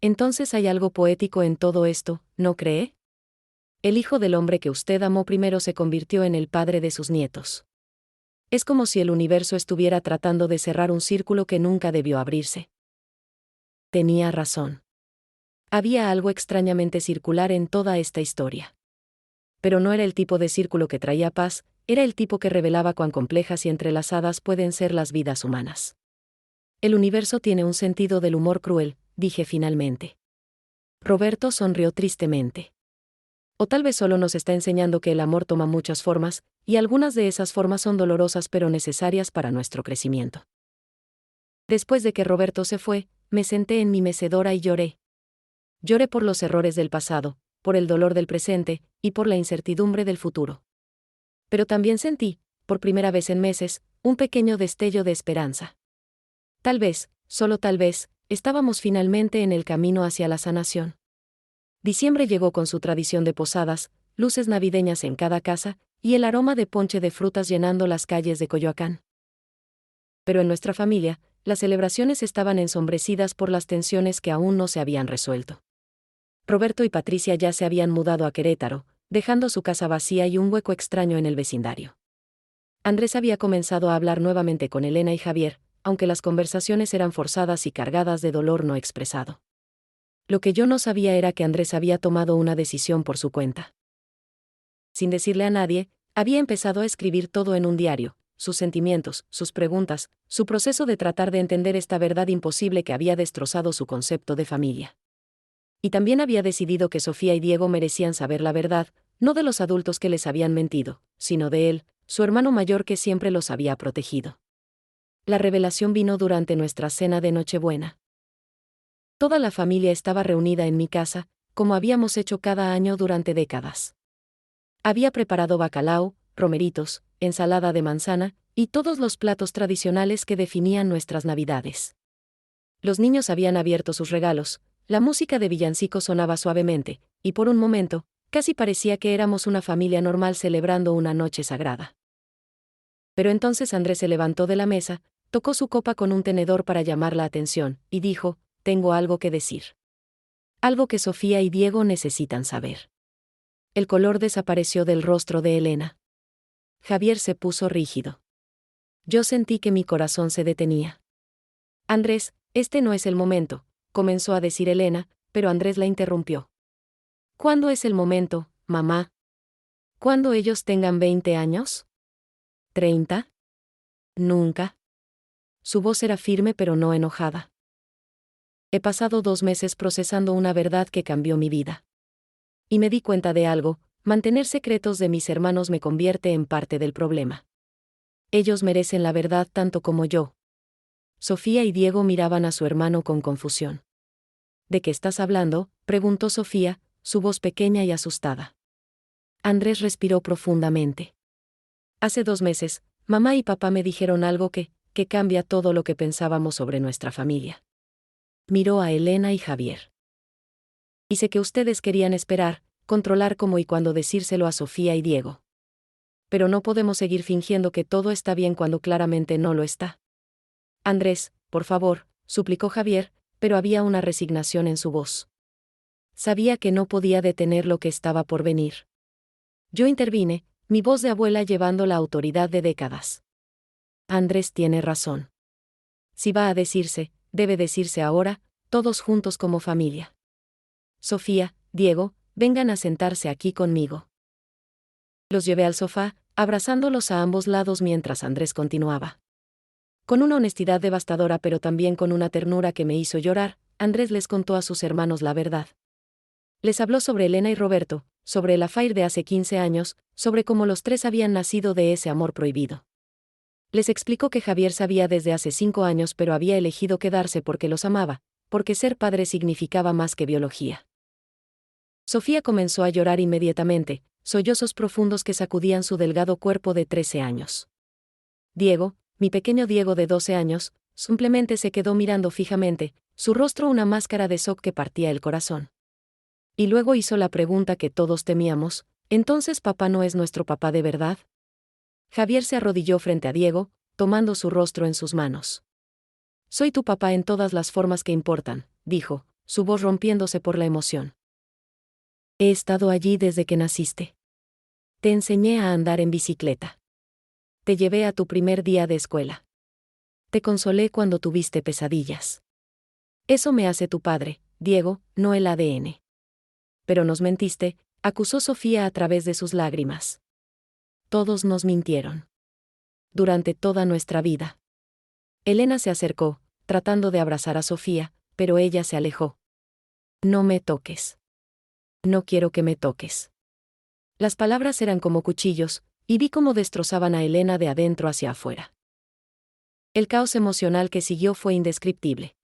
Entonces hay algo poético en todo esto, ¿no cree? El hijo del hombre que usted amó primero se convirtió en el padre de sus nietos. Es como si el universo estuviera tratando de cerrar un círculo que nunca debió abrirse. Tenía razón. Había algo extrañamente circular en toda esta historia. Pero no era el tipo de círculo que traía paz, era el tipo que revelaba cuán complejas y entrelazadas pueden ser las vidas humanas. El universo tiene un sentido del humor cruel, dije finalmente. Roberto sonrió tristemente. O tal vez solo nos está enseñando que el amor toma muchas formas, y algunas de esas formas son dolorosas pero necesarias para nuestro crecimiento. Después de que Roberto se fue, me senté en mi mecedora y lloré. Lloré por los errores del pasado, por el dolor del presente, y por la incertidumbre del futuro. Pero también sentí, por primera vez en meses, un pequeño destello de esperanza. Tal vez, solo tal vez, estábamos finalmente en el camino hacia la sanación. Diciembre llegó con su tradición de posadas, luces navideñas en cada casa, y el aroma de ponche de frutas llenando las calles de Coyoacán. Pero en nuestra familia, las celebraciones estaban ensombrecidas por las tensiones que aún no se habían resuelto. Roberto y Patricia ya se habían mudado a Querétaro, dejando su casa vacía y un hueco extraño en el vecindario. Andrés había comenzado a hablar nuevamente con Elena y Javier, aunque las conversaciones eran forzadas y cargadas de dolor no expresado. Lo que yo no sabía era que Andrés había tomado una decisión por su cuenta. Sin decirle a nadie, había empezado a escribir todo en un diario, sus sentimientos, sus preguntas, su proceso de tratar de entender esta verdad imposible que había destrozado su concepto de familia. Y también había decidido que Sofía y Diego merecían saber la verdad, no de los adultos que les habían mentido, sino de él, su hermano mayor que siempre los había protegido. La revelación vino durante nuestra cena de Nochebuena. Toda la familia estaba reunida en mi casa, como habíamos hecho cada año durante décadas. Había preparado bacalao, romeritos, ensalada de manzana, y todos los platos tradicionales que definían nuestras Navidades. Los niños habían abierto sus regalos, la música de villancicos sonaba suavemente, y por un momento, casi parecía que éramos una familia normal celebrando una noche sagrada. Pero entonces Andrés se levantó de la mesa, tocó su copa con un tenedor para llamar la atención, y dijo: «Tengo algo que decir. Algo que Sofía y Diego necesitan saber». El color desapareció del rostro de Elena. Javier se puso rígido. Yo sentí que mi corazón se detenía. «Andrés, este no es el momento», comenzó a decir Elena, pero Andrés la interrumpió. «¿Cuándo es el momento, mamá? ¿Cuándo ellos tengan 20 años? ¿30? Nunca». Su voz era firme pero no enojada. He pasado 2 meses procesando una verdad que cambió mi vida. Y me di cuenta de algo: mantener secretos de mis hermanos me convierte en parte del problema. Ellos merecen la verdad tanto como yo. Sofía y Diego miraban a su hermano con confusión. «¿De qué estás hablando?», preguntó Sofía, su voz pequeña y asustada. Andrés respiró profundamente. «Hace 2 meses, mamá y papá me dijeron algo que cambia todo lo que pensábamos sobre nuestra familia». Miró a Elena y Javier. «Y sé que ustedes querían esperar, controlar cómo y cuándo decírselo a Sofía y Diego. Pero no podemos seguir fingiendo que todo está bien cuando claramente no lo está». «Andrés, por favor», suplicó Javier, pero había una resignación en su voz. Sabía que no podía detener lo que estaba por venir. Yo intervine, mi voz de abuela llevando la autoridad de décadas. «Andrés tiene razón. Si va a decirse, debe decirse ahora, todos juntos como familia. Sofía, Diego, vengan a sentarse aquí conmigo». Los llevé al sofá, abrazándolos a ambos lados mientras Andrés continuaba. Con una honestidad devastadora pero también con una ternura que me hizo llorar, Andrés les contó a sus hermanos la verdad. Les habló sobre Elena y Roberto, sobre el affair de hace 15 años, sobre cómo los 3 habían nacido de ese amor prohibido. Les explicó que Javier sabía desde hace 5 años pero había elegido quedarse porque los amaba, porque ser padre significaba más que biología. Sofía comenzó a llorar inmediatamente, sollozos profundos que sacudían su delgado cuerpo de 13 años. Diego, mi pequeño Diego de 12 años, simplemente se quedó mirando fijamente, su rostro una máscara de shock que partía el corazón. Y luego hizo la pregunta que todos temíamos: «¿Entonces papá no es nuestro papá de verdad?». Javier se arrodilló frente a Diego, tomando su rostro en sus manos. «Soy tu papá en todas las formas que importan», dijo, su voz rompiéndose por la emoción. «He estado allí desde que naciste. Te enseñé a andar en bicicleta. Te llevé a tu primer día de escuela. Te consolé cuando tuviste pesadillas. Eso me hace tu padre, Diego, no el ADN». «Pero nos mentiste», acusó Sofía a través de sus lágrimas. «Todos nos mintieron. Durante toda nuestra vida». Elena se acercó, tratando de abrazar a Sofía, pero ella se alejó. «No me toques. No quiero que me toques». Las palabras eran como cuchillos, y vi cómo destrozaban a Elena de adentro hacia afuera. El caos emocional que siguió fue indescriptible.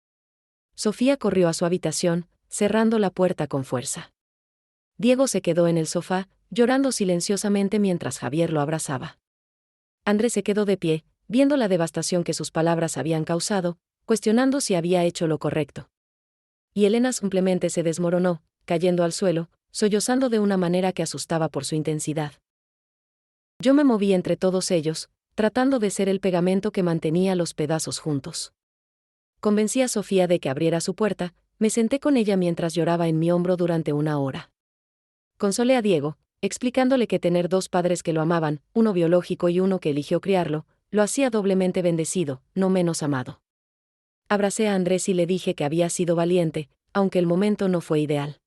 Sofía corrió a su habitación, cerrando la puerta con fuerza. Diego se quedó en el sofá, llorando silenciosamente mientras Javier lo abrazaba. Andrés se quedó de pie, viendo la devastación que sus palabras habían causado, cuestionando si había hecho lo correcto. Y Elena simplemente se desmoronó, cayendo al suelo, sollozando de una manera que asustaba por su intensidad. Yo me moví entre todos ellos, tratando de ser el pegamento que mantenía los pedazos juntos. Convencí a Sofía de que abriera su puerta, me senté con ella mientras lloraba en mi hombro durante una hora. Consolé a Diego, explicándole que tener dos padres que lo amaban, uno biológico y uno que eligió criarlo, lo hacía doblemente bendecido, no menos amado. Abracé a Andrés y le dije que había sido valiente, aunque el momento no fue ideal.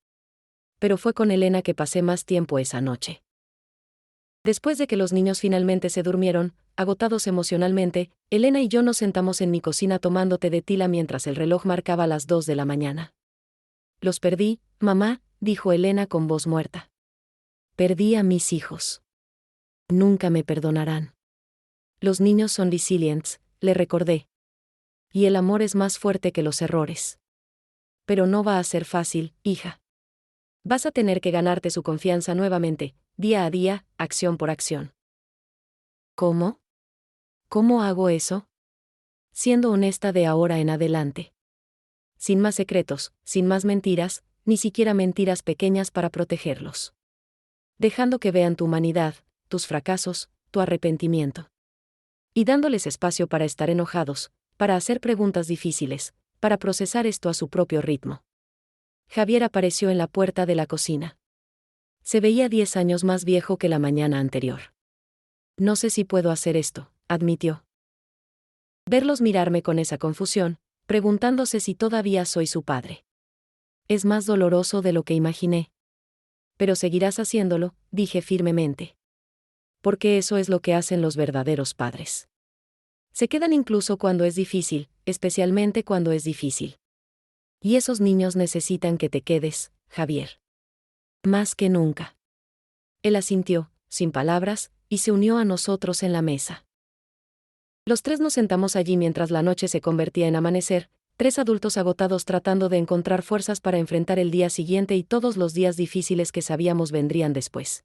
Pero fue con Elena que pasé más tiempo esa noche. Después de que los niños finalmente se durmieron, agotados emocionalmente, Elena y yo nos sentamos en mi cocina tomando té de tila mientras el reloj marcaba las 2 de la mañana. Los perdí, mamá, dijo Elena con voz muerta. Perdí a mis hijos. Nunca me perdonarán. Los niños son resilientes, le recordé. Y el amor es más fuerte que los errores. Pero no va a ser fácil, hija. Vas a tener que ganarte su confianza nuevamente, día a día, acción por acción. ¿Cómo? ¿Cómo hago eso? Siendo honesta de ahora en adelante. Sin más secretos, sin más mentiras, ni siquiera mentiras pequeñas para protegerlos. Dejando que vean tu humanidad, tus fracasos, tu arrepentimiento. Y dándoles espacio para estar enojados, para hacer preguntas difíciles, para procesar esto a su propio ritmo. Javier apareció en la puerta de la cocina. Se veía 10 años más viejo que la mañana anterior. No sé si puedo hacer esto, admitió. Verlos mirarme con esa confusión, preguntándose si todavía soy su padre. Es más doloroso de lo que imaginé. Pero seguirás haciéndolo, dije firmemente. Porque eso es lo que hacen los verdaderos padres. Se quedan incluso cuando es difícil, especialmente cuando es difícil. Y esos niños necesitan que te quedes, Javier. Más que nunca. Él asintió, sin palabras, y se unió a nosotros en la mesa. Los tres nos sentamos allí mientras la noche se convertía en amanecer, tres adultos agotados tratando de encontrar fuerzas para enfrentar el día siguiente y todos los días difíciles que sabíamos vendrían después.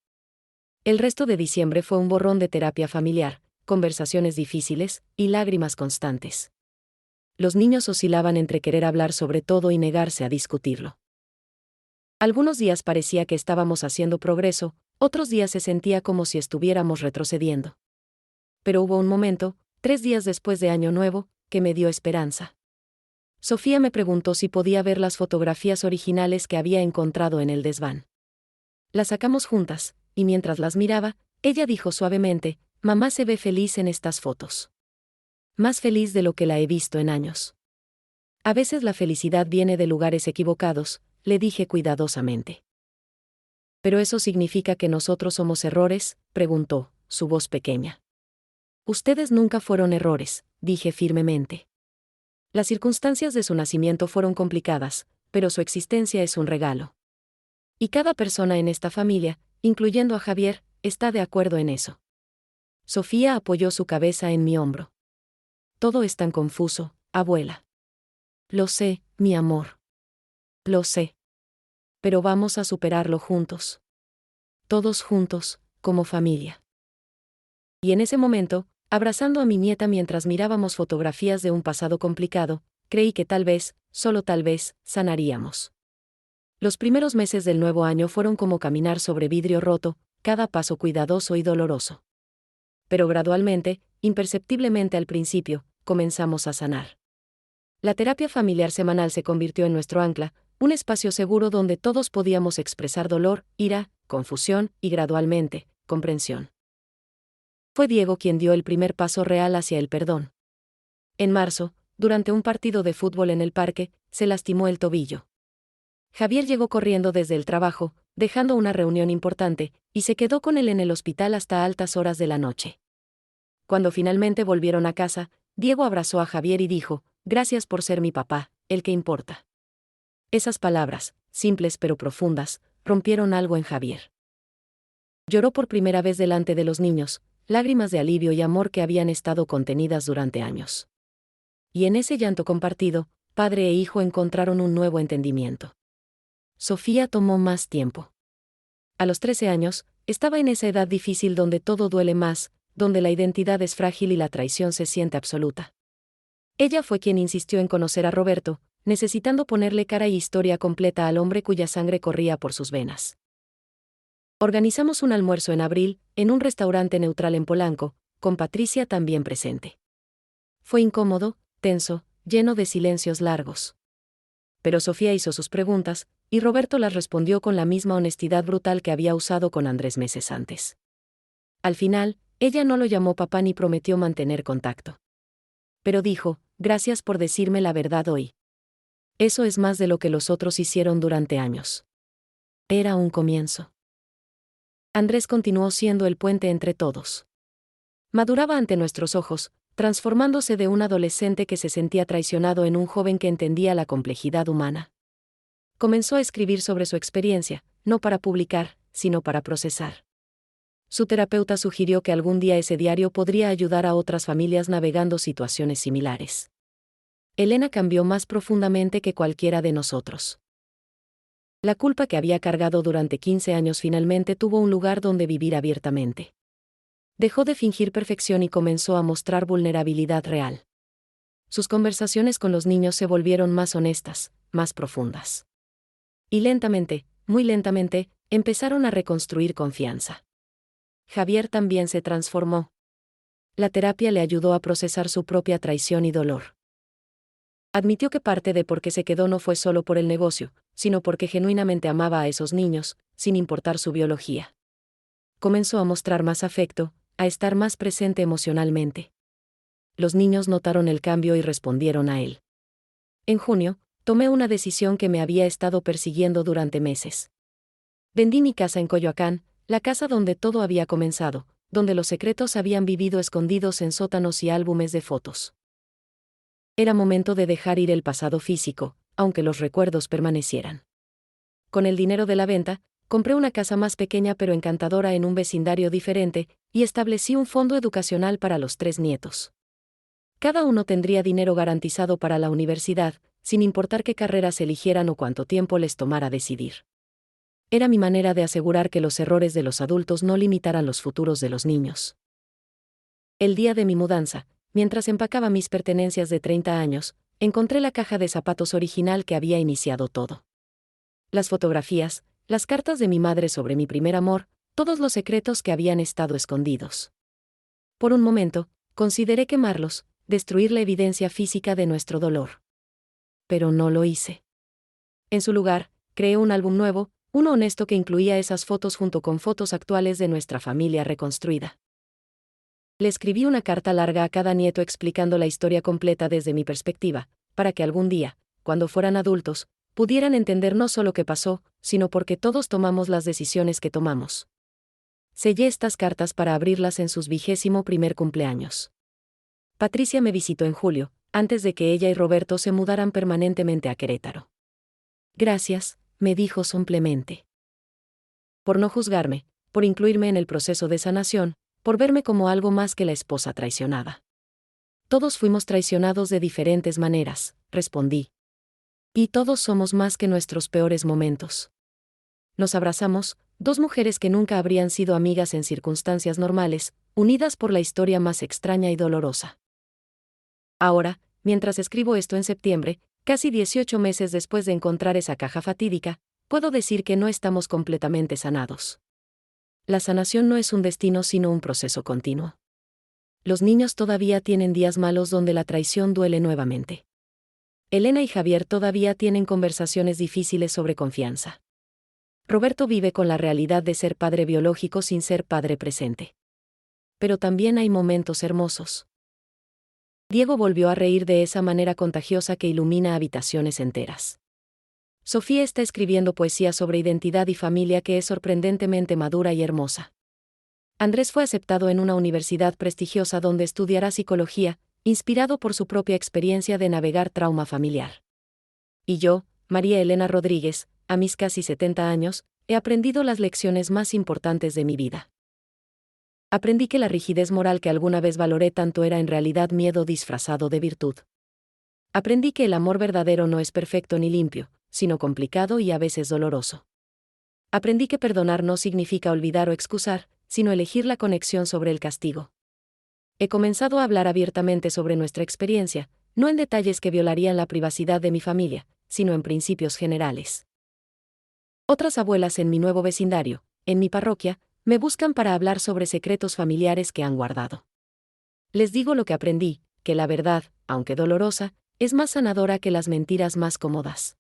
El resto de diciembre fue un borrón de terapia familiar, conversaciones difíciles y lágrimas constantes. Los niños oscilaban entre querer hablar sobre todo y negarse a discutirlo. Algunos días parecía que estábamos haciendo progreso, otros días se sentía como si estuviéramos retrocediendo. Pero hubo un momento, 3 días después de Año Nuevo, que me dio esperanza. Sofía me preguntó si podía ver las fotografías originales que había encontrado en el desván. Las sacamos juntas, y mientras las miraba, ella dijo suavemente, mamá se ve feliz en estas fotos. Más feliz de lo que la he visto en años. A veces la felicidad viene de lugares equivocados, le dije cuidadosamente. ¿Pero eso significa que nosotros somos errores?, preguntó, su voz pequeña. Ustedes nunca fueron errores, dije firmemente. Las circunstancias de su nacimiento fueron complicadas, pero su existencia es un regalo. Y cada persona en esta familia, incluyendo a Javier, está de acuerdo en eso. Sofía apoyó su cabeza en mi hombro. Todo es tan confuso, abuela. Lo sé, mi amor. Lo sé. Pero vamos a superarlo juntos. Todos juntos, como familia. Y en ese momento, abrazando a mi nieta mientras mirábamos fotografías de un pasado complicado, creí que tal vez, solo tal vez, sanaríamos. Los primeros meses del nuevo año fueron como caminar sobre vidrio roto, cada paso cuidadoso y doloroso. Pero gradualmente, imperceptiblemente al principio, comenzamos a sanar. La terapia familiar semanal se convirtió en nuestro ancla, un espacio seguro donde todos podíamos expresar dolor, ira, confusión y gradualmente, comprensión. Fue Diego quien dio el primer paso real hacia el perdón. En marzo, durante un partido de fútbol en el parque, se lastimó el tobillo. Javier llegó corriendo desde el trabajo, dejando una reunión importante, y se quedó con él en el hospital hasta altas horas de la noche. Cuando finalmente volvieron a casa, Diego abrazó a Javier y dijo, gracias por ser mi papá, el que importa. Esas palabras, simples pero profundas, rompieron algo en Javier. Lloró por primera vez delante de los niños, lágrimas de alivio y amor que habían estado contenidas durante años. Y en ese llanto compartido, padre e hijo encontraron un nuevo entendimiento. Sofía tomó más tiempo. A los 13 años, estaba en esa edad difícil donde todo duele más, donde la identidad es frágil y la traición se siente absoluta. Ella fue quien insistió en conocer a Roberto, necesitando ponerle cara y historia completa al hombre cuya sangre corría por sus venas. Organizamos un almuerzo en abril, en un restaurante neutral en Polanco, con Patricia también presente. Fue incómodo, tenso, lleno de silencios largos. Pero Sofía hizo sus preguntas, y Roberto las respondió con la misma honestidad brutal que había usado con Andrés meses antes. Al final, ella no lo llamó papá ni prometió mantener contacto. Pero dijo, gracias por decirme la verdad hoy. Eso es más de lo que los otros hicieron durante años. Era un comienzo. Andrés continuó siendo el puente entre todos. Maduraba ante nuestros ojos, transformándose de un adolescente que se sentía traicionado en un joven que entendía la complejidad humana. Comenzó a escribir sobre su experiencia, no para publicar, sino para procesar. Su terapeuta sugirió que algún día ese diario podría ayudar a otras familias navegando situaciones similares. Elena cambió más profundamente que cualquiera de nosotros. La culpa que había cargado durante 15 años finalmente tuvo un lugar donde vivir abiertamente. Dejó de fingir perfección y comenzó a mostrar vulnerabilidad real. Sus conversaciones con los niños se volvieron más honestas, más profundas. Y lentamente, muy lentamente, empezaron a reconstruir confianza. Javier también se transformó. La terapia le ayudó a procesar su propia traición y dolor. Admitió que parte de por qué se quedó no fue solo por el negocio, sino porque genuinamente amaba a esos niños, sin importar su biología. Comenzó a mostrar más afecto, a estar más presente emocionalmente. Los niños notaron el cambio y respondieron a él. En junio, tomé una decisión que me había estado persiguiendo durante meses. Vendí mi casa en Coyoacán, la casa donde todo había comenzado, donde los secretos habían vivido escondidos en sótanos y álbumes de fotos. Era momento de dejar ir el pasado físico, aunque los recuerdos permanecieran. Con el dinero de la venta, compré una casa más pequeña pero encantadora en un vecindario diferente, y establecí un fondo educacional para los 3 nietos. Cada uno tendría dinero garantizado para la universidad, sin importar qué carreras eligieran o cuánto tiempo les tomara decidir. Era mi manera de asegurar que los errores de los adultos no limitaran los futuros de los niños. El día de mi mudanza, mientras empacaba mis pertenencias de 30 años, encontré la caja de zapatos original que había iniciado todo. Las fotografías, las cartas de mi madre sobre mi primer amor, todos los secretos que habían estado escondidos. Por un momento, consideré quemarlos, destruir la evidencia física de nuestro dolor. Pero no lo hice. En su lugar, creé un álbum nuevo, uno honesto que incluía esas fotos junto con fotos actuales de nuestra familia reconstruida. Le escribí una carta larga a cada nieto explicando la historia completa desde mi perspectiva, para que algún día, cuando fueran adultos, pudieran entender no solo qué pasó, sino por qué todos tomamos las decisiones que tomamos. Sellé estas cartas para abrirlas en sus 21º cumpleaños. Patricia me visitó en julio, antes de que ella y Roberto se mudaran permanentemente a Querétaro. Gracias, me dijo simplemente. Por no juzgarme, por incluirme en el proceso de sanación, por verme como algo más que la esposa traicionada. Todos fuimos traicionados de diferentes maneras, respondí. Y todos somos más que nuestros peores momentos. Nos abrazamos, 2 mujeres que nunca habrían sido amigas en circunstancias normales, unidas por la historia más extraña y dolorosa. Ahora, mientras escribo esto en septiembre, casi 18 meses después de encontrar esa caja fatídica, puedo decir que no estamos completamente sanados. La sanación no es un destino sino un proceso continuo. Los niños todavía tienen días malos donde la traición duele nuevamente. Elena y Javier todavía tienen conversaciones difíciles sobre confianza. Roberto vive con la realidad de ser padre biológico sin ser padre presente. Pero también hay momentos hermosos. Diego volvió a reír de esa manera contagiosa que ilumina habitaciones enteras. Sofía está escribiendo poesía sobre identidad y familia que es sorprendentemente madura y hermosa. Andrés fue aceptado en una universidad prestigiosa donde estudiará psicología, inspirado por su propia experiencia de navegar trauma familiar. Y yo, María Elena Rodríguez, a mis casi 70 años, he aprendido las lecciones más importantes de mi vida. Aprendí que la rigidez moral que alguna vez valoré tanto era en realidad miedo disfrazado de virtud. Aprendí que el amor verdadero no es perfecto ni limpio, sino complicado y a veces doloroso. Aprendí que perdonar no significa olvidar o excusar, sino elegir la conexión sobre el castigo. He comenzado a hablar abiertamente sobre nuestra experiencia, no en detalles que violarían la privacidad de mi familia, sino en principios generales. Otras abuelas en mi nuevo vecindario, en mi parroquia, me buscan para hablar sobre secretos familiares que han guardado. Les digo lo que aprendí, que la verdad, aunque dolorosa, es más sanadora que las mentiras más cómodas.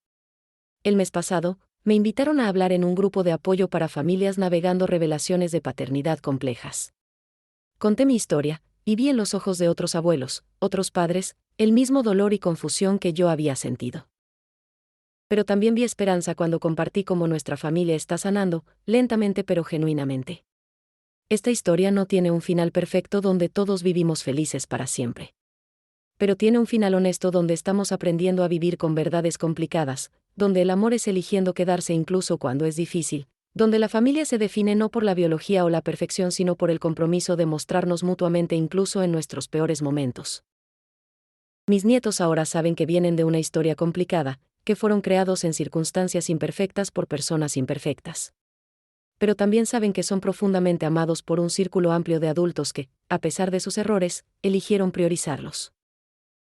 El mes pasado, me invitaron a hablar en un grupo de apoyo para familias navegando revelaciones de paternidad complejas. Conté mi historia, y vi en los ojos de otros abuelos, otros padres, el mismo dolor y confusión que yo había sentido. Pero también vi esperanza cuando compartí cómo nuestra familia está sanando, lentamente pero genuinamente. Esta historia no tiene un final perfecto donde todos vivimos felices para siempre. Pero tiene un final honesto donde estamos aprendiendo a vivir con verdades complicadas, donde el amor es eligiendo quedarse incluso cuando es difícil, donde la familia se define no por la biología o la perfección sino por el compromiso de mostrarnos mutuamente incluso en nuestros peores momentos. Mis nietos ahora saben que vienen de una historia complicada, que fueron creados en circunstancias imperfectas por personas imperfectas. Pero también saben que son profundamente amados por un círculo amplio de adultos que, a pesar de sus errores, eligieron priorizarlos.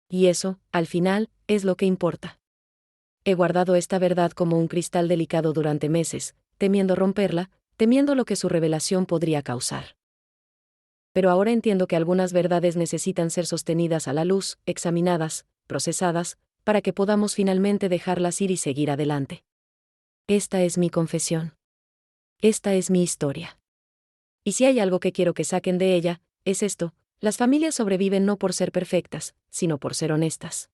Y eso, al final, es lo que importa. He guardado esta verdad como un cristal delicado durante meses, temiendo romperla, temiendo lo que su revelación podría causar. Pero ahora entiendo que algunas verdades necesitan ser sostenidas a la luz, examinadas, procesadas, para que podamos finalmente dejarlas ir y seguir adelante. Esta es mi confesión. Esta es mi historia. Y si hay algo que quiero que saquen de ella, es esto: las familias sobreviven no por ser perfectas, sino por ser honestas.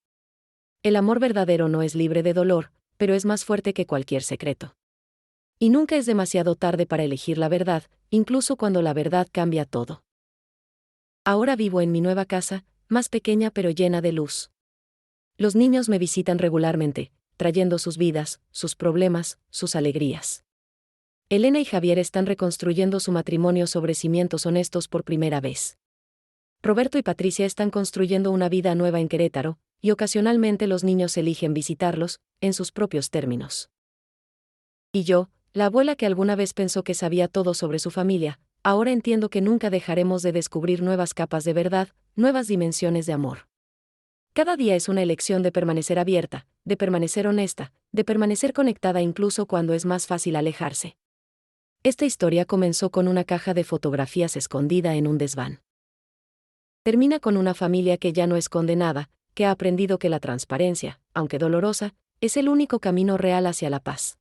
El amor verdadero no es libre de dolor, pero es más fuerte que cualquier secreto. Y nunca es demasiado tarde para elegir la verdad, incluso cuando la verdad cambia todo. Ahora vivo en mi nueva casa, más pequeña pero llena de luz. Los niños me visitan regularmente, trayendo sus vidas, sus problemas, sus alegrías. Elena y Javier están reconstruyendo su matrimonio sobre cimientos honestos por primera vez. Roberto y Patricia están construyendo una vida nueva en Querétaro, y ocasionalmente los niños eligen visitarlos, en sus propios términos. Y yo, la abuela que alguna vez pensó que sabía todo sobre su familia, ahora entiendo que nunca dejaremos de descubrir nuevas capas de verdad, nuevas dimensiones de amor. Cada día es una elección de permanecer abierta, de permanecer honesta, de permanecer conectada incluso cuando es más fácil alejarse. Esta historia comenzó con una caja de fotografías escondida en un desván. Termina con una familia que ya no esconde nada, que ha aprendido que la transparencia, aunque dolorosa, es el único camino real hacia la paz.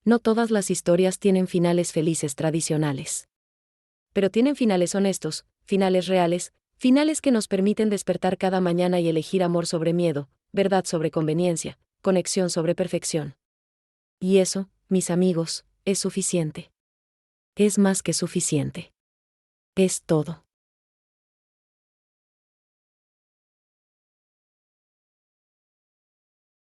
No todas las historias tienen finales felices tradicionales. Pero tienen finales honestos, finales reales, finales que nos permiten despertar cada mañana y elegir amor sobre miedo, verdad sobre conveniencia, conexión sobre perfección. Y eso, mis amigos, es suficiente. Es más que suficiente. Es todo.